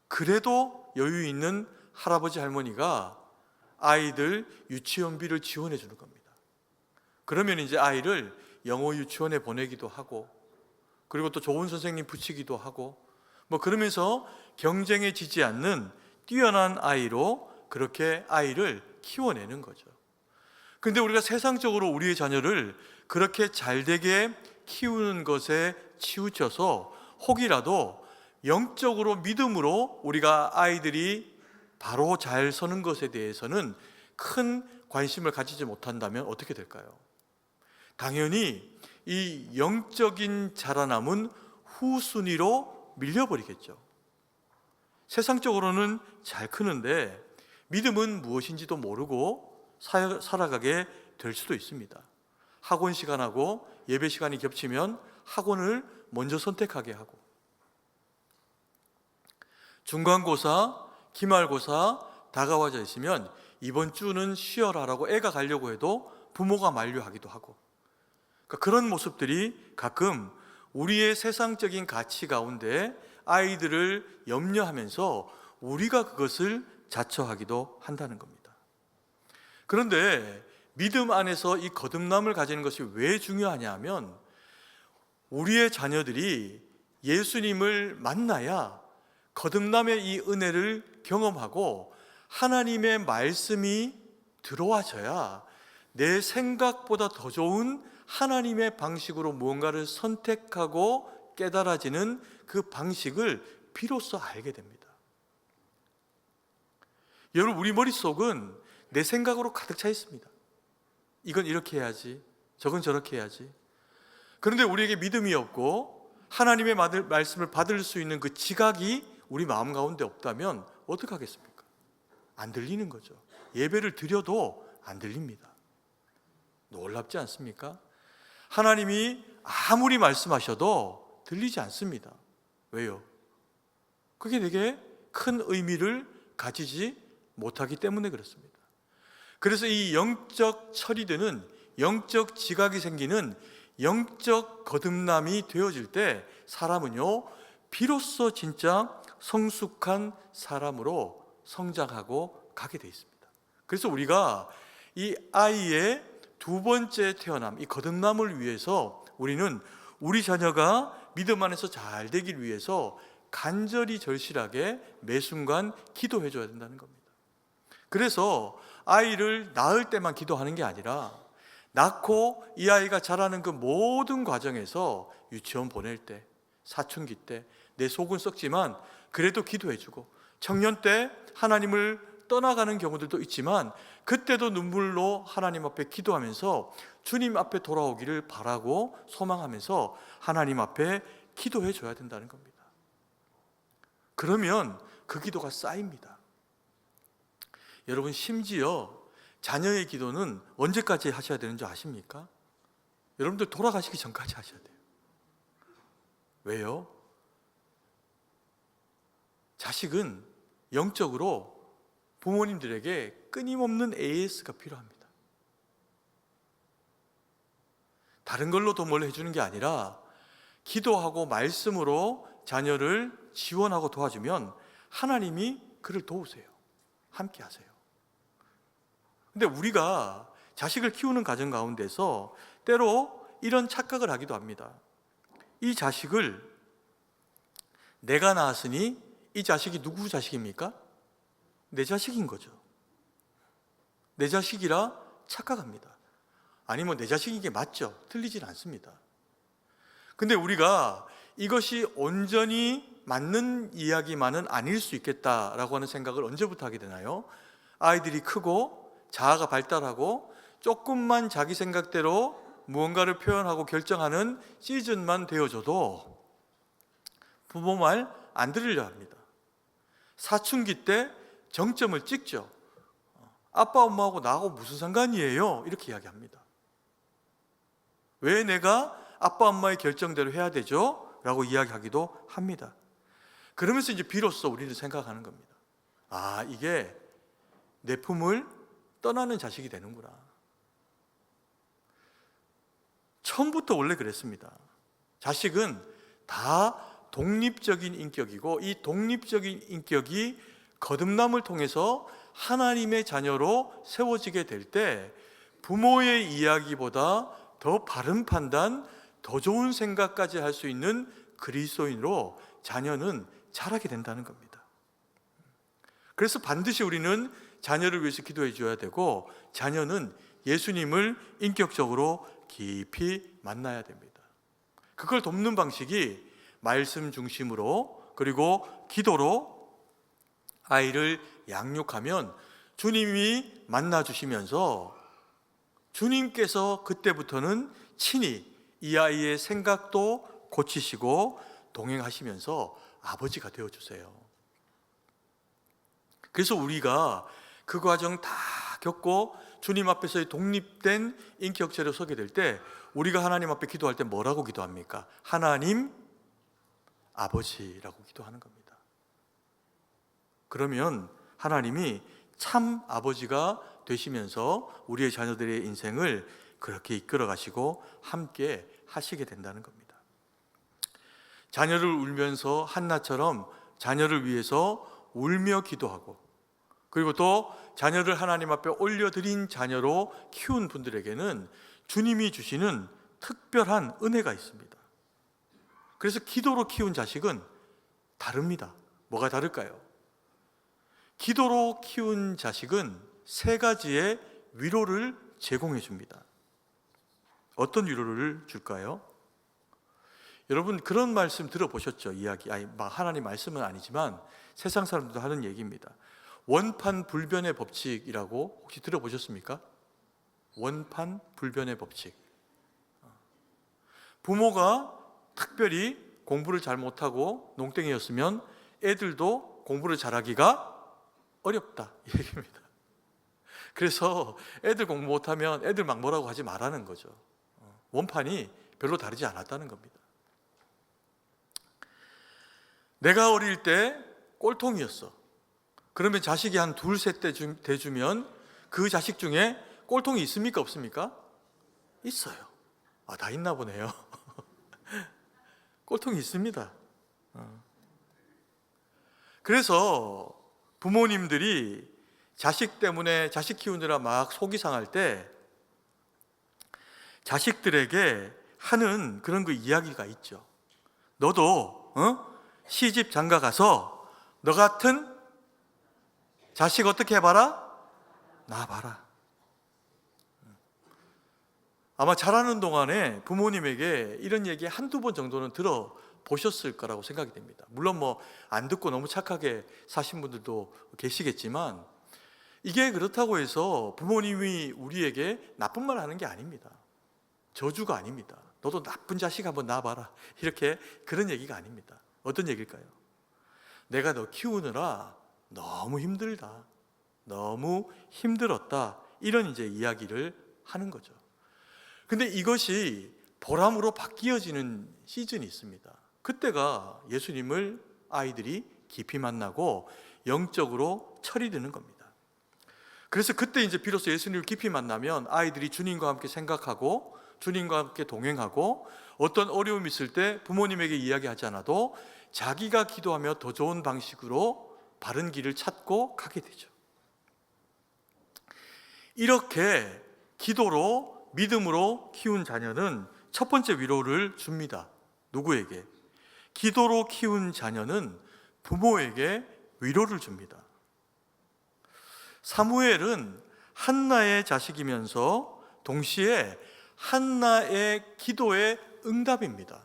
Speaker 3: 그래도 여유 있는 할아버지, 할머니가 아이들 유치원비를 지원해 주는 겁니다. 그러면 이제 아이를 영어 유치원에 보내기도 하고 그리고 또 좋은 선생님 붙이기도 하고 뭐 그러면서 경쟁에 지지 않는 뛰어난 아이로 그렇게 아이를 키워내는 거죠. 근데 우리가 세상적으로 우리의 자녀를 그렇게 잘되게 키우는 것에 치우쳐서 혹이라도 영적으로 믿음으로 우리가 아이들이 바로 잘 서는 것에 대해서는 큰 관심을 가지지 못한다면 어떻게 될까요? 당연히 이 영적인 자라남은 후순위로 밀려버리겠죠. 세상적으로는 잘 크는데 믿음은 무엇인지도 모르고 살아가게 될 수도 있습니다. 학원 시간하고 예배 시간이 겹치면 학원을 먼저 선택하게 하고, 중간고사, 기말고사 다가와져 있으면 이번 주는 쉬어라라고 애가 가려고 해도 부모가 만류하기도 하고, 그러니까 그런 모습들이 가끔 우리의 세상적인 가치 가운데 아이들을 염려하면서 우리가 그것을 자처하기도 한다는 겁니다. 그런데 믿음 안에서 이 거듭남을 가지는 것이 왜 중요하냐 하면, 우리의 자녀들이 예수님을 만나야 거듭남의 이 은혜를 경험하고 하나님의 말씀이 들어와져야 내 생각보다 더 좋은 하나님의 방식으로 무언가를 선택하고 깨달아지는 그 방식을 비로소 알게 됩니다. 여러분, 우리 머릿속은 내 생각으로 가득 차 있습니다. 이건 이렇게 해야지, 저건 저렇게 해야지. 그런데 우리에게 믿음이 없고 하나님의 말씀을 받을 수 있는 그 지각이 우리 마음 가운데 없다면 어떻게 하겠습니까? 안 들리는 거죠. 예배를 드려도 안 들립니다. 놀랍지 않습니까? 하나님이 아무리 말씀하셔도 들리지 않습니다. 왜요? 그게 되게 큰 의미를 가지지 못하기 때문에 그렇습니다. 그래서 이 영적 처리되는, 영적 지각이 생기는 영적 거듭남이 되어질 때 사람은요, 비로소 진짜 성숙한 사람으로 성장하고 가게 되어 있습니다. 그래서 우리가 이 아이의 두 번째 태어남, 이 거듭남을 위해서 우리는 우리 자녀가 믿음 안에서 잘 되길 위해서 간절히 절실하게 매 순간 기도해 줘야 된다는 겁니다. 그래서 아이를 낳을 때만 기도하는 게 아니라 낳고 이 아이가 자라는 그 모든 과정에서 유치원 보낼 때, 사춘기 때 내 속은 썩지만 그래도 기도해 주고, 청년 때 하나님을 떠나가는 경우들도 있지만 그때도 눈물로 하나님 앞에 기도하면서 주님 앞에 돌아오기를 바라고 소망하면서 하나님 앞에 기도해 줘야 된다는 겁니다. 그러면 그 기도가 쌓입니다. 여러분, 심지어 자녀의 기도는 언제까지 하셔야 되는 줄 아십니까? 여러분들 돌아가시기 전까지 하셔야 돼요. 왜요? 자식은 영적으로 부모님들에게 끊임없는 AS가 필요합니다. 다른 걸로 더 뭘 해주는 게 아니라 기도하고 말씀으로 자녀를 지원하고 도와주면 하나님이 그를 도우세요. 함께 하세요. 근데 우리가 자식을 키우는 과정 가운데서 때로 이런 착각을 하기도 합니다. 이 자식을 내가 낳았으니 이 자식이 누구 자식입니까? 내 자식인 거죠. 내 자식이라 착각합니다. 아니면 내 자식인 게 맞죠. 틀리진 않습니다. 근데 우리가 이것이 온전히 맞는 이야기만은 아닐 수 있겠다라고 하는 생각을 언제부터 하게 되나요? 아이들이 크고 자아가 발달하고 조금만 자기 생각대로 무언가를 표현하고 결정하는 시즌만 되어줘도 부모 말 안 들으려 합니다. 사춘기 때 정점을 찍죠. 아빠 엄마하고 나하고 무슨 상관이에요? 이렇게 이야기합니다. 왜 내가 아빠 엄마의 결정대로 해야 되죠? 라고 이야기하기도 합니다. 그러면서 이제 비로소 우리는 생각하는 겁니다. 아, 이게 내 품을 떠나는 자식이 되는구나. 처음부터 원래 그랬습니다. 자식은 다 독립적인 인격이고 이 독립적인 인격이 거듭남을 통해서 하나님의 자녀로 세워지게 될 때 부모의 이야기보다 더 바른 판단, 더 좋은 생각까지 할 수 있는 그리스도인으로 자녀는 자라게 된다는 겁니다. 그래서 반드시 우리는 자녀를 위해서 기도해 줘야 되고, 자녀는 예수님을 인격적으로 깊이 만나야 됩니다. 그걸 돕는 방식이 말씀 중심으로, 그리고 기도로 아이를 양육하면 주님이 만나 주시면서 주님께서 그때부터는 친히 이 아이의 생각도 고치시고 동행하시면서 아버지가 되어주세요. 그래서 우리가 그 과정 다 겪고 주님 앞에서의 독립된 인격체로 서게 될 때 우리가 하나님 앞에 기도할 때 뭐라고 기도합니까? 하나님 아버지라고 기도하는 겁니다. 그러면 하나님이 참 아버지가 되시면서 우리의 자녀들의 인생을 그렇게 이끌어 가시고 함께 하시게 된다는 겁니다. 자녀를 울면서 한나처럼 자녀를 위해서 울며 기도하고, 그리고 또 자녀를 하나님 앞에 올려드린 자녀로 키운 분들에게는 주님이 주시는 특별한 은혜가 있습니다. 그래서 기도로 키운 자식은 다릅니다. 뭐가 다를까요? 기도로 키운 자식은 세 가지의 위로를 제공해 줍니다. 어떤 위로를 줄까요? 여러분 그런 말씀 들어보셨죠? 이야기, 하나님 말씀은 아니지만 세상 사람들도 하는 얘기입니다. 원판 불변의 법칙이라고 혹시 들어보셨습니까? 원판 불변의 법칙. 부모가 특별히 공부를 잘 못하고 농땡이였으면 애들도 공부를 잘하기가 어렵다 이 얘기입니다. 그래서 애들 공부 못하면 애들 막 뭐라고 하지 말라는 거죠. 원판이 별로 다르지 않았다는 겁니다. 내가 어릴 때 꼴통이었어. 그러면 자식이 한 둘, 셋 돼주면 그 자식 중에 꼴통이 있습니까? 없습니까? 있어요. 다 있나 보네요. 꼴통이 있습니다. 그래서 부모님들이 자식 때문에 자식 키우느라 막 속이 상할 때 자식들에게 하는 그런 그 이야기가 있죠. 너도 시집 장가 가서 너 같은 자식 어떻게 해봐라? 낳아봐라. 아마 자라는 동안에 부모님에게 이런 얘기 한두 번 정도는 들어보셨을 거라고 생각이 됩니다. 물론 뭐 안 듣고 너무 착하게 사신 분들도 계시겠지만 이게 그렇다고 해서 부모님이 우리에게 나쁜 말 하는 게 아닙니다. 저주가 아닙니다. 너도 나쁜 자식 한번 낳아봐라. 이렇게 그런 얘기가 아닙니다. 어떤 얘기일까요? 내가 너 키우느라 너무 힘들다. 너무 힘들었다. 이런 이제 이야기를 하는 거죠. 근데 이것이 보람으로 바뀌어지는 시즌이 있습니다. 그때가 예수님을 아이들이 깊이 만나고 영적으로 철이 드는 겁니다. 그래서 그때 이제 비로소 예수님을 깊이 만나면 아이들이 주님과 함께 생각하고 주님과 함께 동행하고 어떤 어려움이 있을 때 부모님에게 이야기하지 않아도 자기가 기도하며 더 좋은 방식으로 바른 길을 찾고 가게 되죠. 이렇게 기도로 믿음으로 키운 자녀는 첫 번째 위로를 줍니다. 누구에게? 기도로 키운 자녀는 부모에게 위로를 줍니다. 사무엘은 한나의 자식이면서 동시에 한나의 기도의 응답입니다.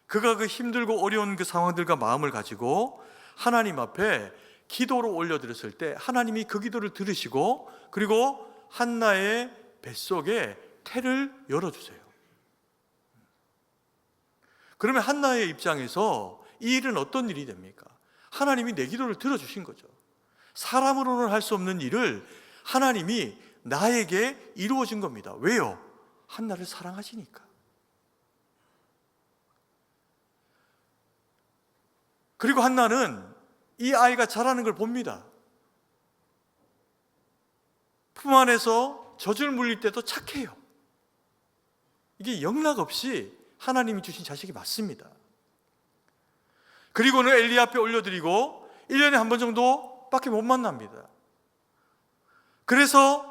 Speaker 3: 그가 그 힘들고 어려운 그 상황들과 마음을 가지고 하나님 앞에 기도로 올려드렸을 때 하나님이 그 기도를 들으시고 그리고 한나의 뱃속에 태를 열어주세요. 그러면 한나의 입장에서 이 일은 어떤 일이 됩니까? 하나님이 내 기도를 들어주신 거죠. 사람으로는 할 수 없는 일을 하나님이 나에게 이루어진 겁니다. 왜요? 한나를 사랑하시니까. 그리고 한나는 이 아이가 자라는 걸 봅니다. 품 안에서 젖을 물릴 때도 착해요. 이게 영락없이 하나님이 주신 자식이 맞습니다. 그리고는 엘리 앞에 올려드리고 1년에 한 번 정도밖에 못 만납니다. 그래서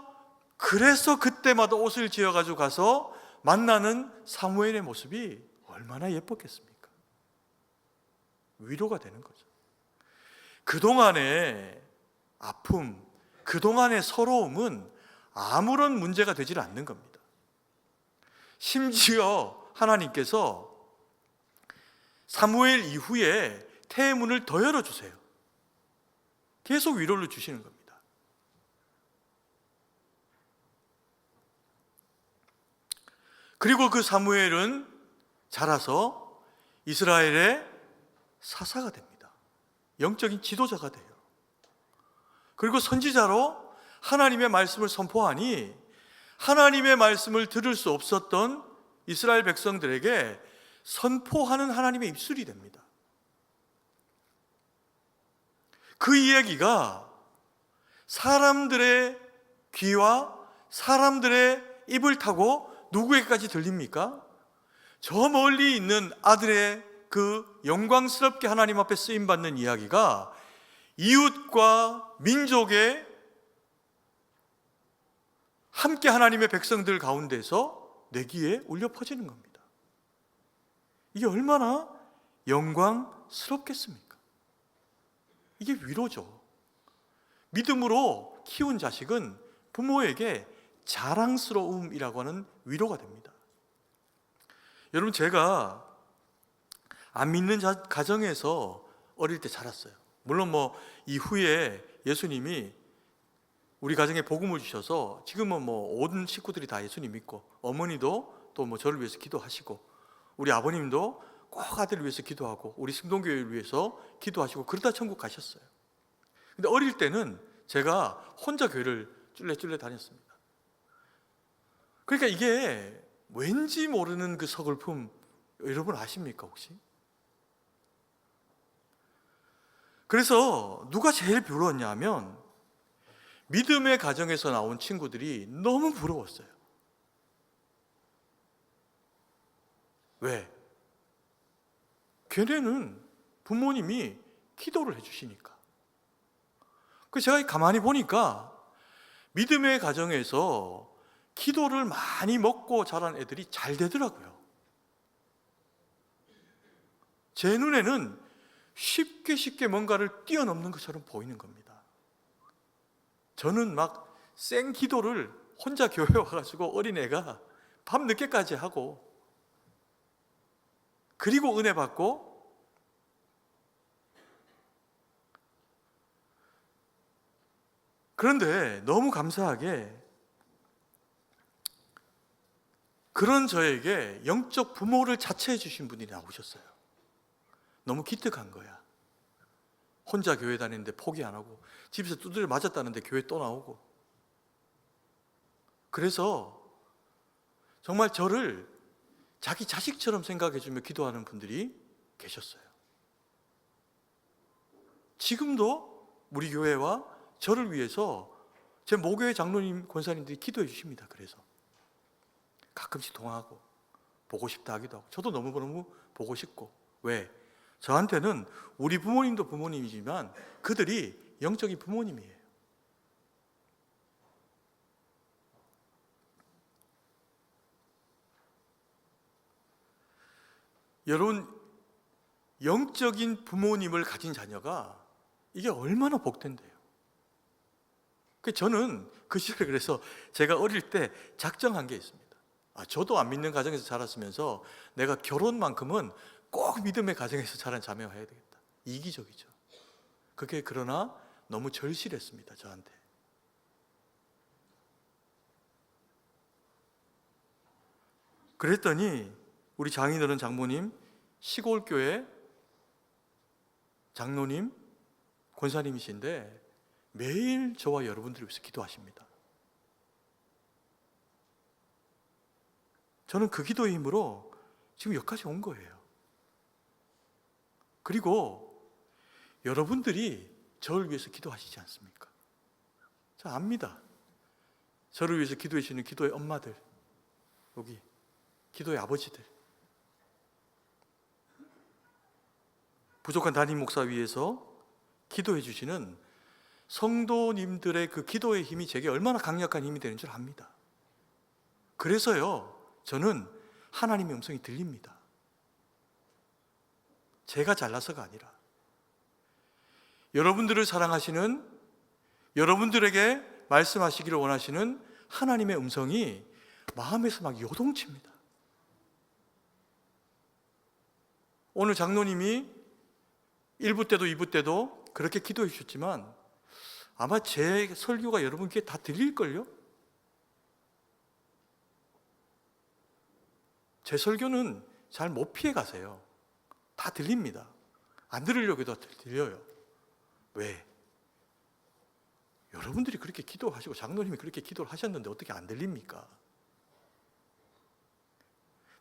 Speaker 3: 그때마다 옷을 지어가지고 가서 만나는 사무엘의 모습이 얼마나 예뻤겠습니까? 위로가 되는 거죠. 그동안의 아픔, 그동안의 서러움은 아무런 문제가 되질 않는 겁니다. 심지어 하나님께서 사무엘 이후에 태의 문을 더 열어주세요. 계속 위로를 주시는 겁니다. 그리고 그 사무엘은 자라서 이스라엘의 사사가 됩니다. 영적인 지도자가 돼요. 그리고 선지자로 하나님의 말씀을 선포하니 하나님의 말씀을 들을 수 없었던 이스라엘 백성들에게 선포하는 하나님의 입술이 됩니다. 그 이야기가 사람들의 귀와 사람들의 입을 타고 누구에게까지 들립니까? 저 멀리 있는 아들의 그 영광스럽게 하나님 앞에 쓰임받는 이야기가 이웃과 민족의 함께 하나님의 백성들 가운데서 내 귀에 울려 퍼지는 겁니다. 이게 얼마나 영광스럽겠습니까? 이게 위로죠. 믿음으로 키운 자식은 부모에게 자랑스러움이라고 하는 위로가 됩니다. 여러분, 제가 안 믿는 가정에서 어릴 때 자랐어요. 물론 이후에 예수님이 우리 가정에 복음을 주셔서 지금은 온 식구들이 다 예수님 믿고, 어머니도 또 저를 위해서 기도하시고, 우리 아버님도 꼭 아들을 위해서 기도하고, 우리 승동교회를 위해서 기도하시고, 그러다 천국 가셨어요. 근데 어릴 때는 제가 혼자 교회를 쫄래쫄래 다녔습니다. 그러니까 이게 왠지 모르는 그 서글픔, 여러분 아십니까 혹시? 그래서 누가 제일 부러웠냐 하면 믿음의 가정에서 나온 친구들이 너무 부러웠어요. 왜? 걔네는 부모님이 기도를 해주시니까. 그 제가 가만히 보니까 믿음의 가정에서 기도를 많이 먹고 자란 애들이 잘 되더라고요. 제 눈에는 쉽게 뭔가를 뛰어넘는 것처럼 보이는 겁니다. 저는 막 생 기도를 혼자 교회 와가지고 어린애가 밤 늦게까지 하고, 그리고 은혜 받고, 그런데 너무 감사하게 그런 저에게 영적 부모를 자처해 주신 분이 나오셨어요. 너무 기특한 거야. 혼자 교회 다니는데 포기 안 하고, 집에서 두드려 맞았다는데 교회 또 나오고. 그래서 정말 저를 자기 자식처럼 생각해 주며 기도하는 분들이 계셨어요. 지금도 우리 교회와 저를 위해서 제 모교회 장로님, 권사님들이 기도해 주십니다. 그래서 가끔씩 통화하고 보고 싶다 하기도 하고, 저도 너무 보고 싶고. 왜? 저한테는 우리 부모님도 부모님이지만 그들이 영적인 부모님이에요. 여러분, 영적인 부모님을 가진 자녀가 이게 얼마나 복된데요. 저는 그 시절에 그래서 제가 어릴 때 작정한 게 있습니다. 저도 안 믿는 가정에서 자랐으면서 내가 결혼만큼은 꼭 믿음의 가정에서 자란 자매가 해야 되겠다. 이기적이죠. 그게 그러나 너무 절실했습니다, 저한테. 그랬더니 우리 장인어른 장모님, 시골교회 장로님, 권사님이신데 매일 저와 여러분들을 위해서 기도하십니다. 저는 그 기도의 힘으로 지금 여기까지 온 거예요. 그리고 여러분들이 저를 위해서 기도하시지 않습니까? 저 압니다. 저를 위해서 기도해 주시는 기도의 엄마들, 여기 기도의 아버지들, 부족한 담임 목사 위해서 기도해 주시는 성도님들의 그 기도의 힘이 제게 얼마나 강력한 힘이 되는 줄 압니다. 그래서요, 저는 하나님의 음성이 들립니다. 제가 잘나서가 아니라 여러분들을 사랑하시는, 여러분들에게 말씀하시기를 원하시는 하나님의 음성이 마음에서 막 요동칩니다. 오늘 장로님이 1부 때도 2부 때도 그렇게 기도해 주셨지만 아마 제 설교가 여러분께 다 들릴걸요? 제 설교는 잘 못 피해 가세요. 다 들립니다. 안 들으려고 해도 들려요. 왜? 여러분들이 그렇게 기도하시고 장로님이 그렇게 기도를 하셨는데 어떻게 안 들립니까?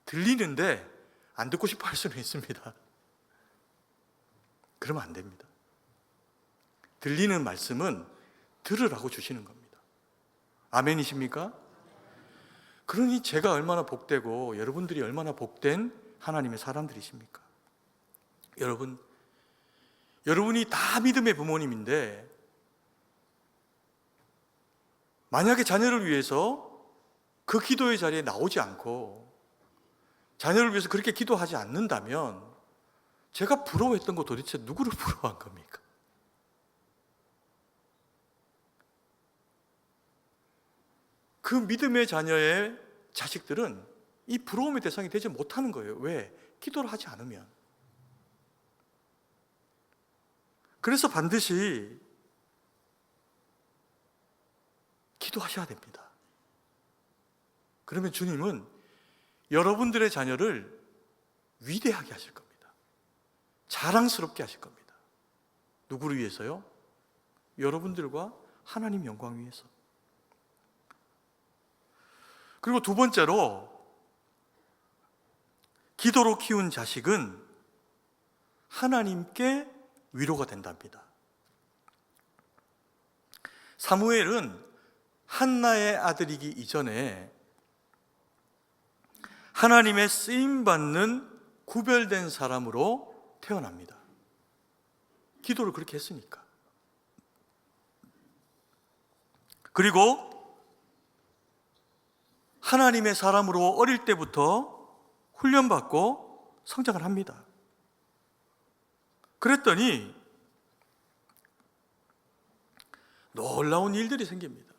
Speaker 3: 들리는데 안 듣고 싶어 할 수는 있습니다. 그러면 안 됩니다. 들리는 말씀은 들으라고 주시는 겁니다. 아멘이십니까? 그러니 제가 얼마나 복되고 여러분들이 얼마나 복된 하나님의 사람들이십니까? 여러분이 다 믿음의 부모님인데 만약에 자녀를 위해서 그 기도의 자리에 나오지 않고 자녀를 위해서 그렇게 기도하지 않는다면 제가 부러워했던 거 도대체 누구를 부러워한 겁니까? 그 믿음의 자녀의 자식들은 이 부러움의 대상이 되지 못하는 거예요. 왜? 기도를 하지 않으면. 그래서 반드시 기도하셔야 됩니다. 그러면 주님은 여러분들의 자녀를 위대하게 하실 겁니다. 자랑스럽게 하실 겁니다. 누구를 위해서요? 여러분들과 하나님 영광 위해서. 그리고 두 번째로, 기도로 키운 자식은 하나님께 위로가 된답니다. 사무엘은 한나의 아들이기 이전에 하나님의 쓰임받는 구별된 사람으로 태어납니다. 기도를 그렇게 했으니까. 그리고 하나님의 사람으로 어릴 때부터 훈련받고 성장을 합니다. 그랬더니 놀라운 일들이 생깁니다.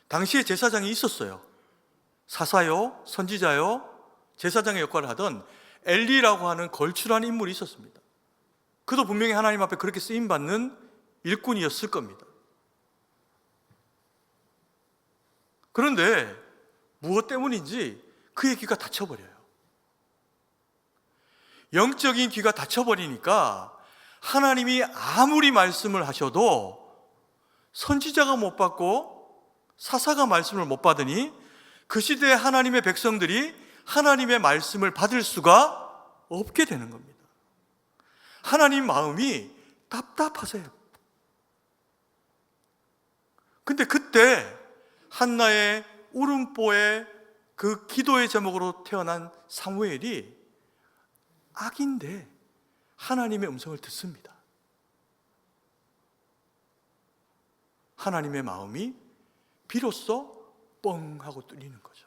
Speaker 3: 당시에 제사장이 있었어요. 사사요, 선지자요, 제사장의 역할을 하던 엘리라고 하는 걸출한 인물이 있었습니다. 그도 분명히 하나님 앞에 그렇게 쓰임받는 일꾼이었을 겁니다. 그런데 무엇 때문인지 그의 귀가 닫혀버려요. 영적인 귀가 닫혀버리니까 하나님이 아무리 말씀을 하셔도 선지자가 못 받고 사사가 말씀을 못 받으니 그 시대의 하나님의 백성들이 하나님의 말씀을 받을 수가 없게 되는 겁니다. 하나님 마음이 답답하세요. 근데 그때 한나의 울음보의 그 기도의 제목으로 태어난 사무엘이 악인데 하나님의 음성을 듣습니다. 하나님의 마음이 비로소 뻥 하고 뚫리는 거죠.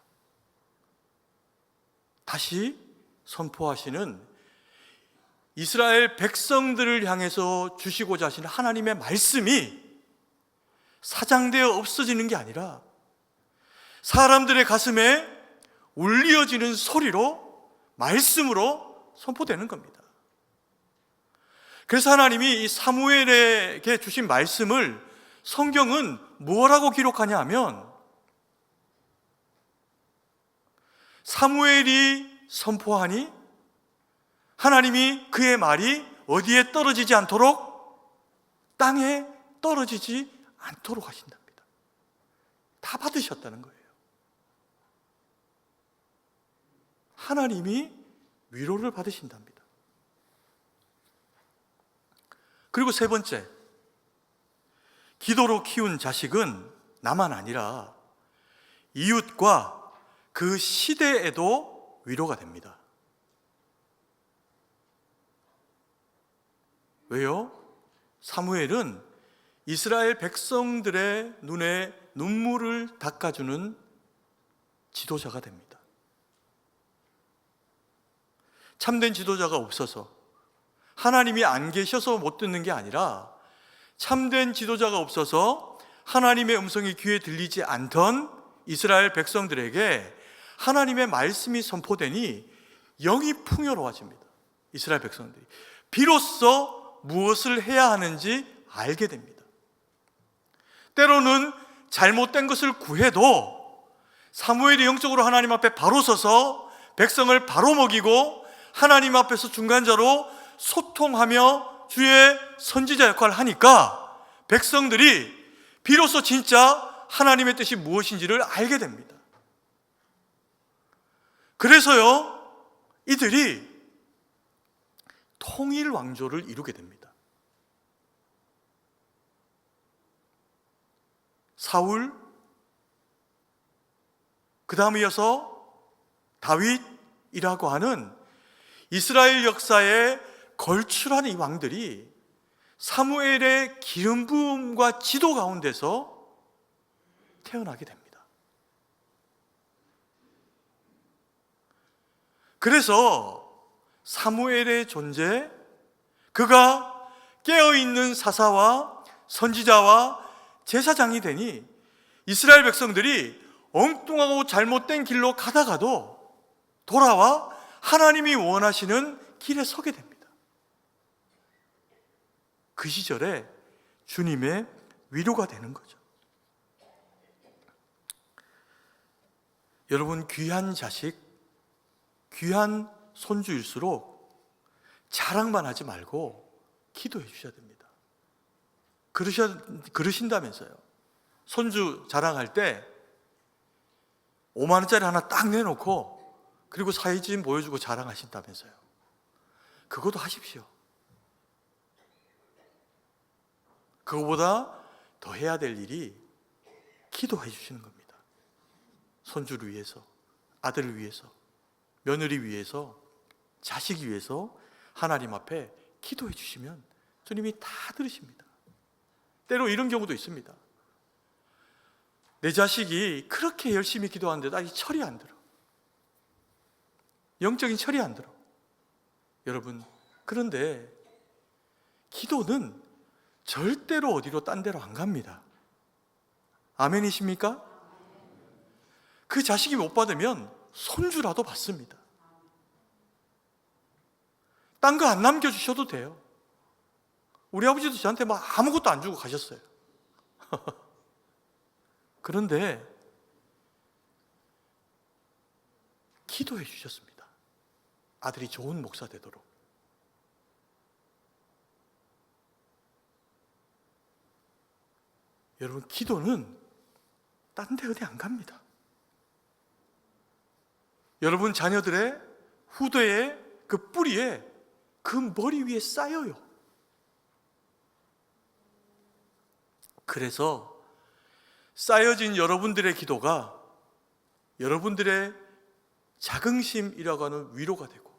Speaker 3: 다시 선포하시는 이스라엘 백성들을 향해서 주시고자 하시는 하나님의 말씀이 사장되어 없어지는 게 아니라 사람들의 가슴에 울려지는 소리로, 말씀으로 선포되는 겁니다. 그래서 하나님이 이 사무엘에게 주신 말씀을 성경은 뭐라고 기록하냐 하면 사무엘이 선포하니 하나님이 그의 말이 어디에 떨어지지 않도록 땅에 떨어지지 않도록 하신답니다. 다 받으셨다는 거예요. 하나님이 위로를 받으신답니다. 그리고 세 번째, 기도로 키운 자식은 나만 아니라 이웃과 그 시대에도 위로가 됩니다. 왜요? 사무엘은 이스라엘 백성들의 눈에 눈물을 닦아주는 지도자가 됩니다. 참된 지도자가 없어서, 하나님이 안 계셔서 못 듣는 게 아니라 참된 지도자가 없어서 하나님의 음성이 귀에 들리지 않던 이스라엘 백성들에게 하나님의 말씀이 선포되니 영이 풍요로워집니다. 이스라엘 백성들이 비로소 무엇을 해야 하는지 알게 됩니다. 때로는 잘못된 것을 구해도 사무엘이 영적으로 하나님 앞에 바로 서서 백성을 바로 먹이고 하나님 앞에서 중간자로 소통하며 주의 선지자 역할을 하니까 백성들이 비로소 진짜 하나님의 뜻이 무엇인지를 알게 됩니다. 그래서요, 이들이 통일 왕조를 이루게 됩니다. 사울, 그 다음에 이어서 다윗이라고 하는 이스라엘 역사에 걸출한 이 왕들이 사무엘의 기름 부음과 지도 가운데서 태어나게 됩니다. 그래서 사무엘의 존재, 그가 깨어있는 사사와 선지자와 제사장이 되니 이스라엘 백성들이 엉뚱하고 잘못된 길로 가다가도 돌아와 하나님이 원하시는 길에 서게 됩니다. 그 시절에 주님의 위로가 되는 거죠. 여러분, 귀한 자식, 귀한 손주일수록 자랑만 하지 말고 기도해 주셔야 됩니다. 그러신다면서요. 손주 자랑할 때 5만 원짜리 하나 딱 내놓고 그리고 사진 보여주고 자랑하신다면서요. 그것도 하십시오. 그거보다 더 해야 될 일이 기도해 주시는 겁니다. 손주를 위해서, 아들을 위해서, 며느리 위해서, 자식 위해서 하나님 앞에 기도해 주시면 주님이 다 들으십니다. 때로 이런 경우도 있습니다. 내 자식이 그렇게 열심히 기도하는데도 아직 철이 안 들어. 영적인 철이 안 들어. 여러분, 그런데 기도는 절대로 어디로 딴 데로 안 갑니다. 아멘이십니까? 그 자식이 못 받으면 손주라도 받습니다. 딴 거 안 남겨주셔도 돼요. 우리 아버지도 저한테 막 아무것도 안 주고 가셨어요. 그런데 기도해 주셨습니다. 아들이 좋은 목사 되도록. 여러분, 기도는 딴 데 어디 안 갑니다. 여러분 자녀들의 후대의 그 뿌리에, 그 머리 위에 쌓여요. 그래서 쌓여진 여러분들의 기도가 여러분들의 자긍심이라고 하는 위로가 되고,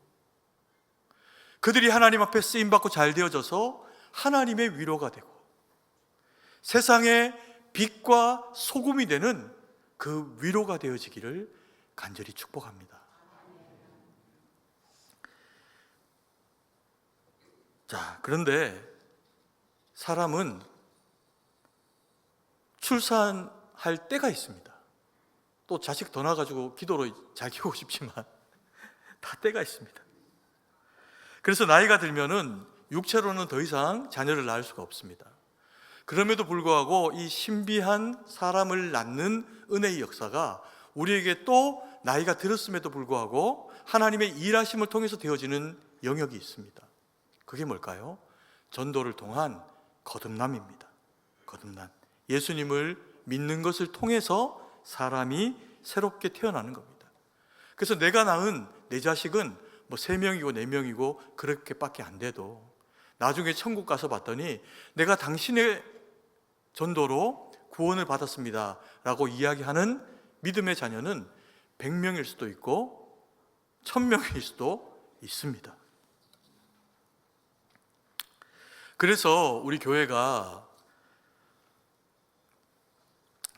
Speaker 3: 그들이 하나님 앞에 쓰임받고 잘 되어져서 하나님의 위로가 되고, 세상의 빛과 소금이 되는 그 위로가 되어지기를 간절히 축복합니다. 자, 그런데 사람은 출산할 때가 있습니다. 또 자식 더 낳아가지고 기도로 잘 키우고 싶지만 다 때가 있습니다. 그래서 나이가 들면은 육체로는 더 이상 자녀를 낳을 수가 없습니다. 그럼에도 불구하고 이 신비한 사람을 낳는 은혜의 역사가 우리에게 또 나이가 들었음에도 불구하고 하나님의 일하심을 통해서 되어지는 영역이 있습니다. 그게 뭘까요? 전도를 통한 거듭남입니다. 거듭남. 예수님을 믿는 것을 통해서 사람이 새롭게 태어나는 겁니다. 그래서 내가 낳은 내 자식은 뭐 3명이고 4명이고 그렇게밖에 안 돼도 나중에 천국 가서 봤더니 내가 당신의 전도로 구원을 받았습니다 라고 이야기하는 믿음의 자녀는 100명일 수도 있고 1000명일 수도 있습니다. 그래서 우리 교회가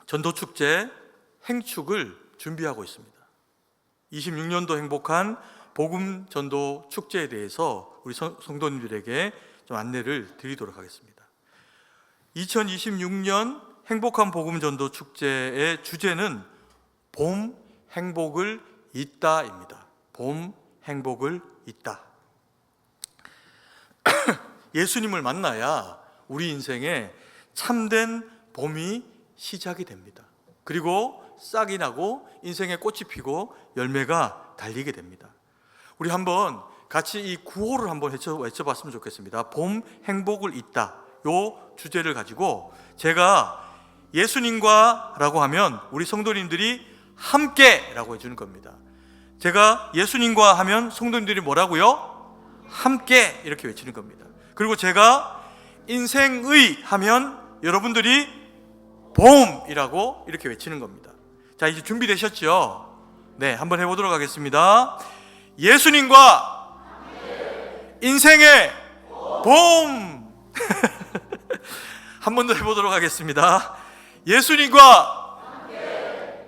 Speaker 3: 전도축제 행축을 준비하고 있습니다. 26년도 행복한 복음 전도 축제에 대해서 우리 성도님들에게 좀 안내를 드리도록 하겠습니다. 2026년 행복한 복음 전도 축제의 주제는 봄 행복을 잇다입니다. 봄 행복을 잇다. 예수님을 만나야 우리 인생에 참된 봄이 시작이 됩니다. 그리고 싹이 나고 인생의 꽃이 피고 열매가 달리게 됩니다. 우리 한번 같이 이 구호를 한번 외쳐봤으면 좋겠습니다. 봄 행복을 잇다, 요 주제를 가지고 제가 예수님과 라고 하면 우리 성도님들이 함께 라고 해주는 겁니다. 제가 예수님과 하면 성도님들이 뭐라고요? 함께 이렇게 외치는 겁니다. 그리고 제가 인생의 하면 여러분들이 봄이라고 이렇게 외치는 겁니다. 자, 이제 준비되셨죠? 네, 한번 해보도록 하겠습니다. 예수님과 인생의 봄. 한 번 더 해보도록 하겠습니다. 예수님과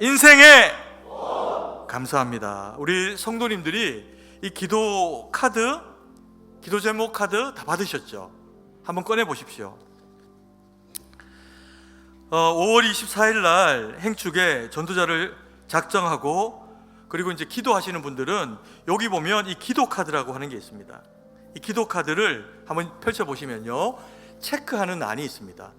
Speaker 3: 인생의 봄. 감사합니다. 우리 성도님들이 이 기도 카드, 기도 제목 카드 다 받으셨죠? 한번 꺼내 보십시오. 5월 24일 날 행축에 전도자를 작정하고 그리고 이제 기도하시는 분들은 여기 보면 이 기도 카드라고 하는 게 있습니다. 이 기도 카드를 한번 펼쳐 보시면요, 체크하는 난이 있습니다.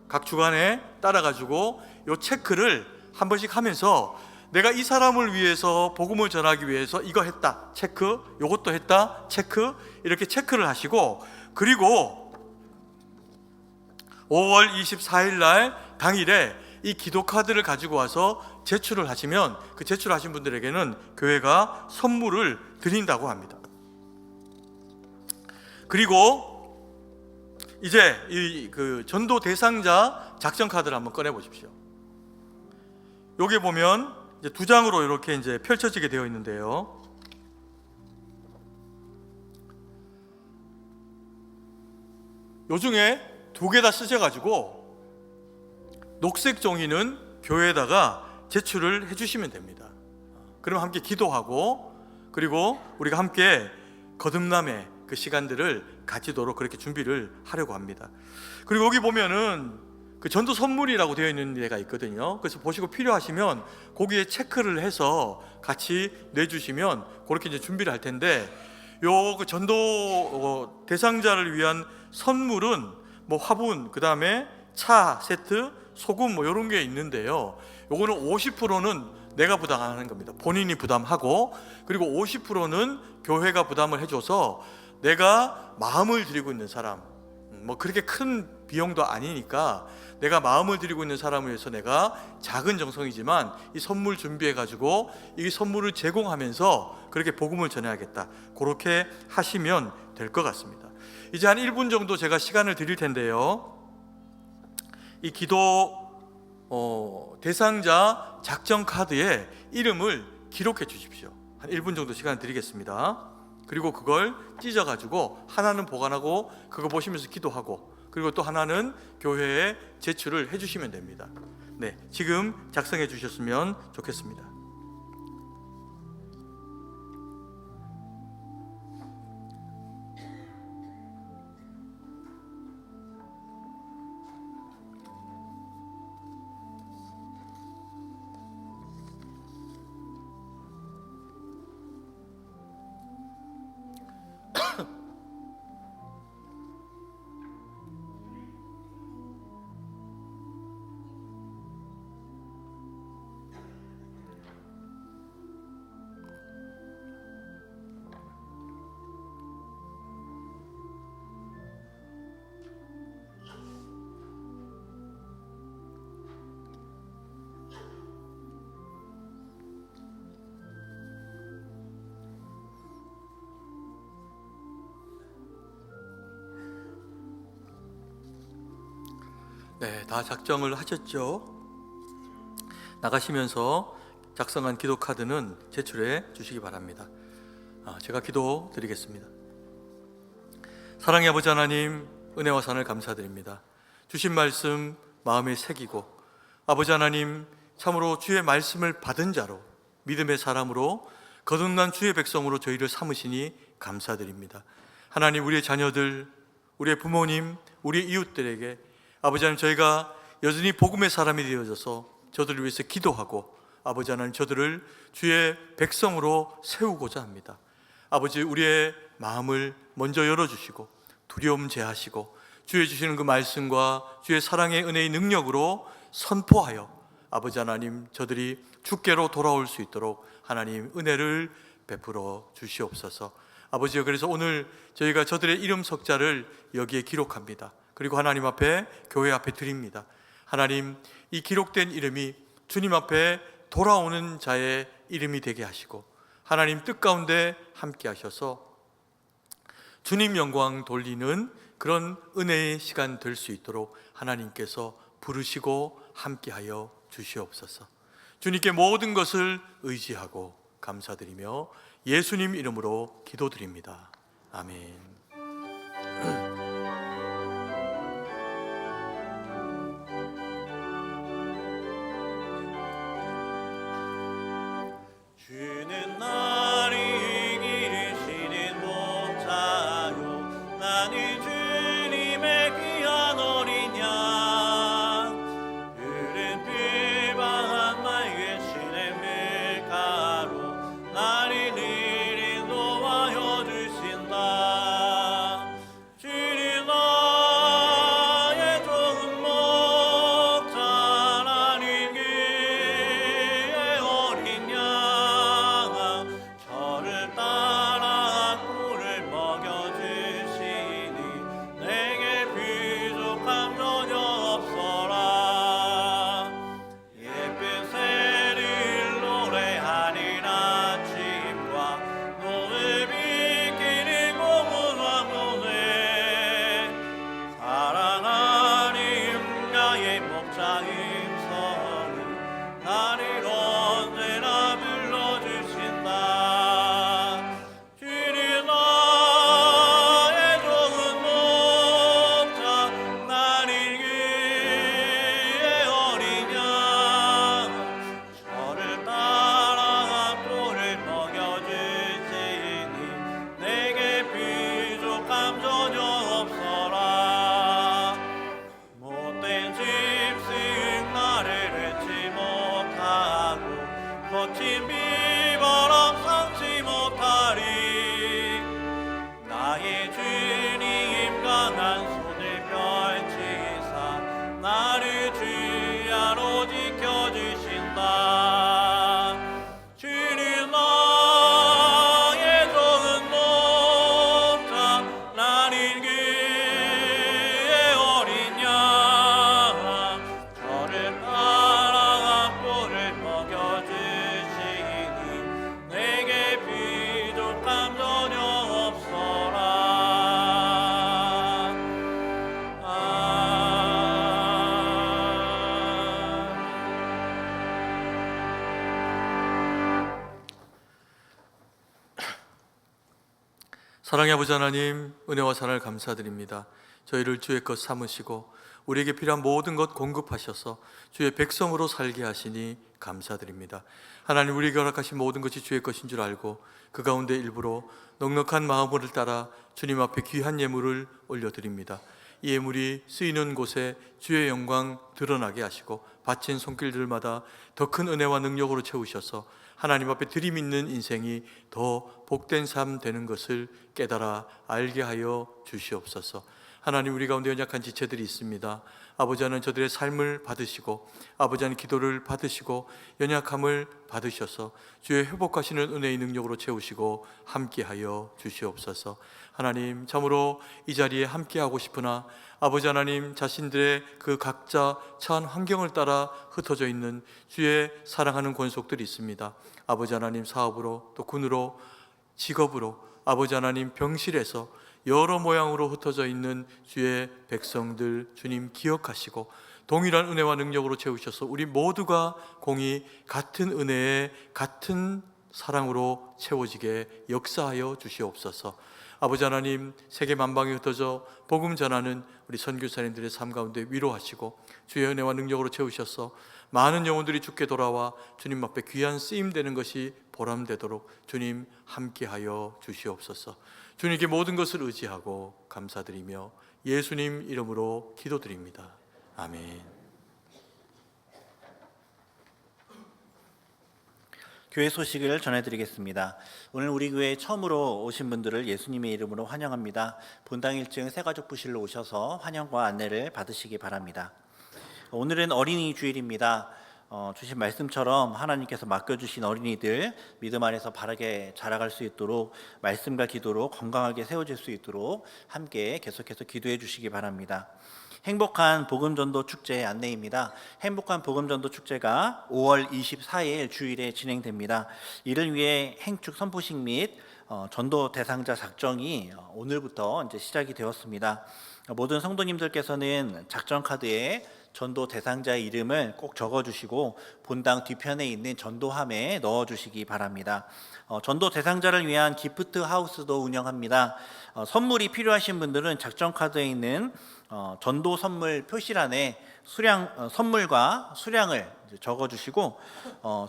Speaker 3: 각 주간에 따라 가지고 요 체크를 한 번씩 하면서 내가 이 사람을 위해서 복음을 전하기 위해서 이거 했다 체크, 요것도 했다 체크, 이렇게 체크를 하시고, 그리고 5월 24일 날 당일에 이 기도 카드를 가지고 와서 제출을 하시면 그 제출하신 분들에게는 교회가 선물을 드린다고 합니다. 그리고 이제 이 그 전도 대상자 작전 카드를 한번 꺼내 보십시오. 여기 보면 이제 두 장으로 이렇게 이제 펼쳐지게 되어 있는데요. 요 중에 두 개 다 쓰셔가지고 녹색 종이는 교회에다가 제출을 해주시면 됩니다. 그럼 함께 기도하고 그리고 우리가 함께 거듭남의 그 시간들을 가지도록 그렇게 준비를 하려고 합니다. 그리고 여기 보면은 그 전도 선물이라고 되어 있는 데가 있거든요. 그래서 보시고 필요하시면 거기에 체크를 해서 같이 내주시면 그렇게 이제 준비를 할 텐데, 요 그 전도 대상자를 위한 선물은 뭐 화분, 그 다음에 차 세트, 소금 뭐 이런 게 있는데요. 요거는 50%는 내가 부담하는 겁니다. 본인이 부담하고, 그리고 50%는 교회가 부담을 해줘서 내가 마음을 드리고 있는 사람, 뭐 그렇게 큰 비용도 아니니까 내가 마음을 드리고 있는 사람을 위해서 내가 작은 정성이지만 이 선물 준비해 가지고 이 선물을 제공하면서 그렇게 복음을 전해야겠다, 그렇게 하시면 될 것 같습니다. 이제 한 1분 정도 제가 시간을 드릴 텐데요, 이 기도 대상자 작전 카드에 이름을 기록해 주십시오. 한 1분 정도 시간 드리겠습니다. 그리고 그걸 찢어 가지고 하나는 보관하고 그거 보시면서 기도하고, 그리고 또 하나는 교회에 제출을 해주시면 됩니다. 네, 지금 작성해 주셨으면 좋겠습니다. 네, 다 작정을 하셨죠? 나가시면서 작성한 기도 카드는 제출해 주시기 바랍니다. 제가 기도 드리겠습니다. 사랑의 아버지 하나님, 은혜와 산을 감사드립니다. 주신 말씀 마음에 새기고, 아버지 하나님, 참으로 주의 말씀을 받은 자로, 믿음의 사람으로, 거듭난 주의 백성으로 저희를 삼으시니 감사드립니다. 하나님, 우리의 자녀들, 우리의 부모님, 우리의 이웃들에게 아버지 하나님, 저희가 여전히 복음의 사람이 되어져서 저들을 위해서 기도하고, 아버지 하나님, 저들을 주의 백성으로 세우고자 합니다. 아버지, 우리의 마음을 먼저 열어주시고 두려움 제하시고 주의 주시는 그 말씀과 주의 사랑의 은혜의 능력으로 선포하여 아버지 하나님, 저들이 주께로 돌아올 수 있도록 하나님 은혜를 베풀어 주시옵소서. 아버지여, 그래서 오늘 저희가 저들의 이름 석자를 여기에 기록합니다. 그리고 하나님 앞에, 교회 앞에 드립니다. 하나님, 이 기록된 이름이 주님 앞에 돌아오는 자의 이름이 되게 하시고, 하나님 뜻 가운데 함께 하셔서 주님 영광 돌리는 그런 은혜의 시간 될 수 있도록 하나님께서 부르시고 함께하여 주시옵소서. 주님께 모든 것을 의지하고 감사드리며 예수님 이름으로 기도드립니다. 아멘.
Speaker 1: 주는 나를 이기시는 목자요, 나는 주님의 귀한 어린 양. 그는 필방한 나의 신의 밀가루, 나를 늘 인도하여 주신다. 주는 나의 좋은 목자, 나는 그의 어린 양. 저를 따라 꿀을 먹여주시니 내게 부족함 전혀 없어라. 예쁜 새를 노래하는 아침과 노을 비키는 고운 황혼에 사랑하는 나의 목자 음성은 나를 언제나 불러주신다. 주는 나의 좋은 목자, 나는 그의 어린 양. 저를 따라 꿀을 먹여주시니 내게 부족함 전혀 없어라. 못된 짐승 나를 맺지 못하고 거친 비바람 삼지 못하리. 나의 주님 강한 손을 펼치사 나를 주야로 지켜주신다. 주는 나의 좋은 목자, 나는 그의 어린 양. 저를 따라 꿀을 먹여주시니 내게 부족함 전혀 없어라.
Speaker 3: 사랑의 아버지 하나님, 은혜와 사랑을 감사드립니다. 저희를 주의 것 삼으시고 우리에게 필요한 모든 것 공급하셔서 주의 백성으로 살게 하시니 감사드립니다. 하나님, 우리에게 허락하신 모든 것이 주의 것인 줄 알고 그 가운데 일부러 넉넉한 마음을 따라 주님 앞에 귀한 예물을 올려드립니다. 이 예물이 쓰이는 곳에 주의 영광 드러나게 하시고 바친 손길들마다 더 큰 은혜와 능력으로 채우셔서 하나님 앞에 드림 있는 인생이 더 복된 삶 되는 것을 깨달아 알게 하여 주시옵소서. 하나님, 우리 가운데 연약한 지체들이 있습니다. 아버지 하나님, 저들의 삶을 받으시고 아버지 하나님 기도를 받으시고 연약함을 받으셔서 주의 회복하시는 은혜의 능력으로 채우시고 함께하여 주시옵소서. 하나님, 참으로 이 자리에 함께하고 싶으나 아버지 하나님, 자신들의 그 각자 처한 환경을 따라 흩어져 있는 주의 사랑하는 권속들이 있습니다. 아버지 하나님, 사업으로 또 군으로 직업으로 아버지 하나님 병실에서 여러 모양으로 흩어져 있는 주의 백성들 주님 기억하시고 동일한 은혜와 능력으로 채우셔서 우리 모두가 공히 같은 은혜에 같은 사랑으로 채워지게 역사하여 주시옵소서. 아버지 하나님, 세계 만방에 흩어져 복음 전하는 우리 선교사님들의 삶 가운데 위로하시고 주의 은혜와 능력으로 채우셔서 많은 영혼들이 주께 돌아와 주님 앞에 귀한 쓰임되는 것이 보람되도록 주님 함께하여 주시옵소서. 주님께 모든 것을 의지하고 감사드리며 예수님 이름으로 기도드립니다. 아멘.
Speaker 1: 교회 소식을 전해드리겠습니다. 오늘 우리 교회에 처음으로 오신 분들을 예수님의 이름으로 환영합니다. 본당일증 새가족 부실로 오셔서 환영과 안내를 받으시기 바랍니다. 오늘은 어린이 주일입니다. 주신 말씀처럼 하나님께서 맡겨주신 어린이들 믿음 안에서 바르게 자라갈 수 있도록 말씀과 기도로 건강하게 세워질 수 있도록 함께 계속해서 기도해 주시기 바랍니다. 행복한 복음전도 축제 안내입니다. 행복한 복음전도 축제가 5월 24일 주일에 진행됩니다. 이를 위해 행축 선포식 및 전도 대상자 작정이 오늘부터 이제 시작이 되었습니다. 모든 성도님들께서는 작정 카드에 전도 대상자의 이름을 꼭 적어주시고 본당 뒤편에 있는 전도함에 넣어주시기 바랍니다. 전도 대상자를 위한 기프트 하우스도 운영합니다. 선물이 필요하신 분들은 작정 카드에 있는 전도 선물 표시란에 선물과 수량을 적어주시고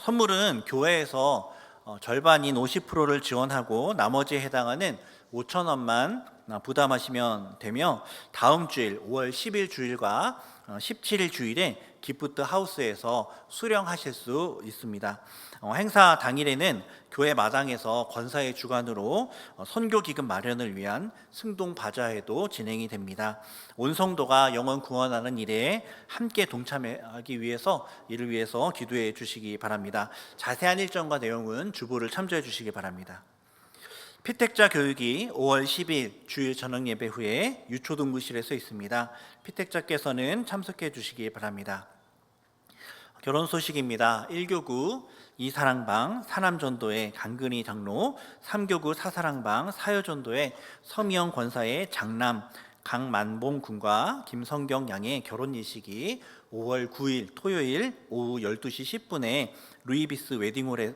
Speaker 1: 선물은 교회에서 절반인 50%를 지원하고 나머지에 해당하는 5,000원만 부담하시면 되며 다음 주일 5월 10일 주일과 17일 주일에 기프트 하우스에서 수령하실 수 있습니다. 행사 당일에는 교회 마당에서 권사의 주관으로 선교 기금 마련을 위한 승동 바자회도 진행이 됩니다. 온 성도가 영혼 구원하는 일에 함께 동참하기 위해서 이를 위해서 기도해 주시기 바랍니다. 자세한 일정과 내용은 주보를 참조해 주시기 바랍니다. 피택자 교육이 5월 10일 주일 저녁 예배 후에 유초등부실에서 있습니다. 피택자께서는 참석해 주시기 바랍니다. 결혼 소식입니다. 1교구 이사랑방 사남전도의 강근희 장로, 3교구 사사랑방 사여전도의 서미영 권사의 장남 강만봉 군과 김성경 양의 결혼 예식이 5월 9일 토요일 오후 12시 10분에 루이비스 웨딩홀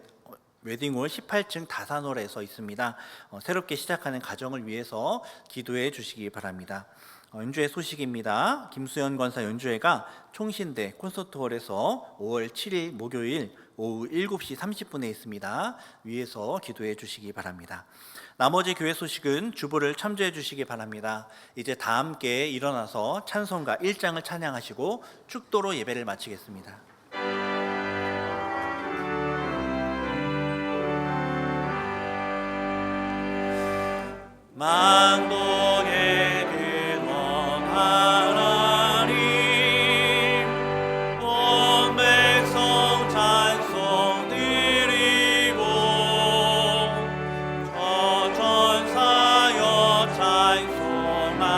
Speaker 1: 18층 다산홀에서 있습니다. 새롭게 시작하는 가정을 위해서 기도해 주시기 바랍니다. 연주회 소식입니다. 김수현 권사 연주회가 총신대 콘서트홀에서 5월 7일 목요일 오후 7시 30분에 있습니다. 위에서 기도해 주시기 바랍니다. 나머지 교회 소식은 주보를 참조해 주시기 바랍니다. 이제 다 함께 일어나서 찬송가 1장을 찬양하시고 축도로 예배를 마치겠습니다. 만동의 근원 하나님 온 백성 찬송 드리고 저 천사여 찬송하세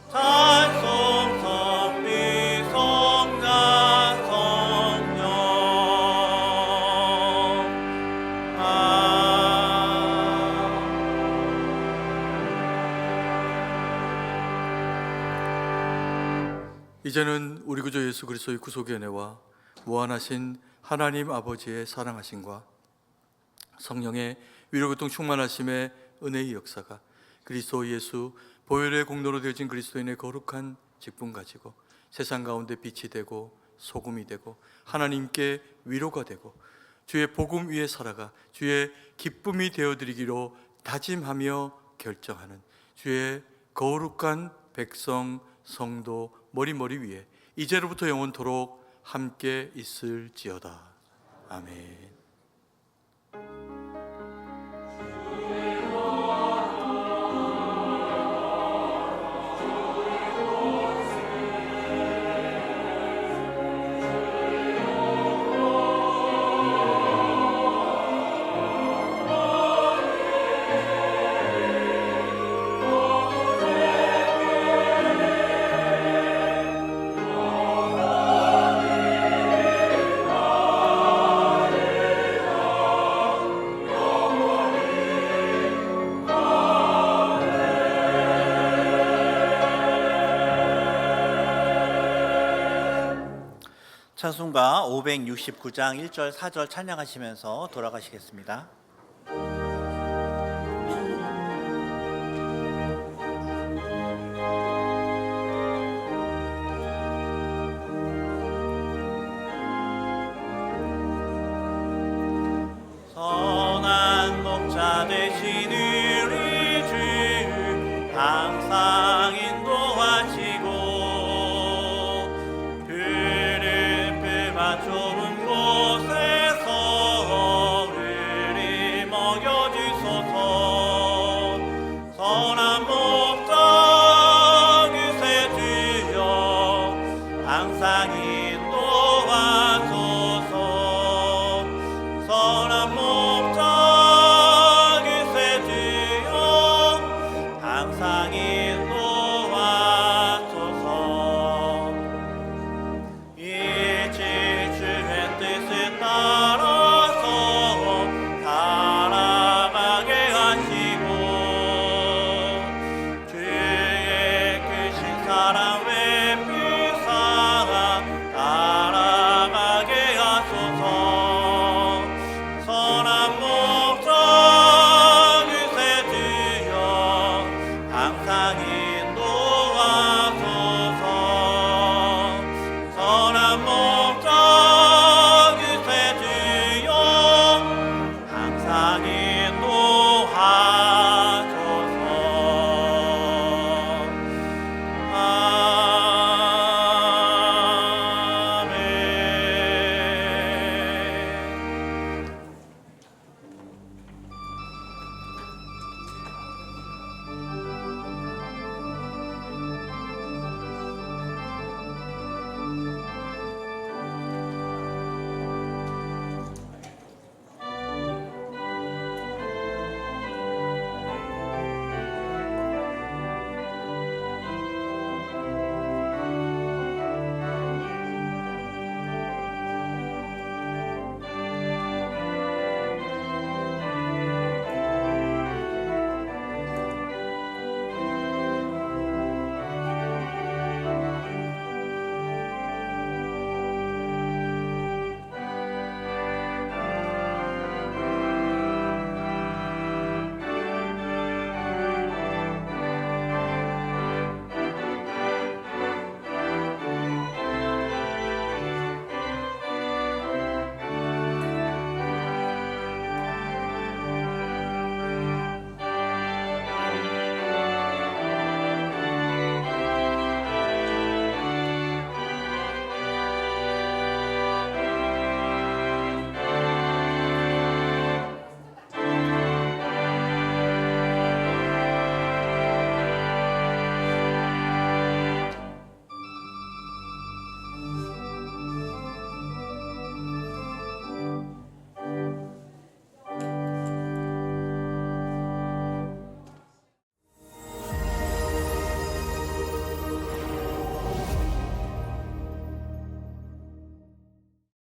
Speaker 1: 찬송 성비 성자 성령
Speaker 3: 이제는 우리 구주 예수 그리스도의 구속의 은혜와 무한하신 하나님 아버지의 사랑하심과 성령의 위로교통 충만하심의 은혜의 역사가 그리스도 예수 보혈의 공로로 되어진 그리스도인의 거룩한 직분 가지고 세상 가운데 빛이 되고 소금이 되고 하나님께 위로가 되고 주의 복음 위에 살아가 주의 기쁨이 되어드리기로 다짐하며 결정하는 주의 거룩한 백성 성도 머리 위에 이제로부터 영원토록 함께 있을지어다. 아멘.
Speaker 1: 찬송가 569장 1절 4절 찬양하시면서 돌아가시겠습니다. 선한 목자 되신 우리 주 항상 인도하시고 좁은 곳에서 우리 먹여주소서. 선한 목자 그새 주여 항상 모든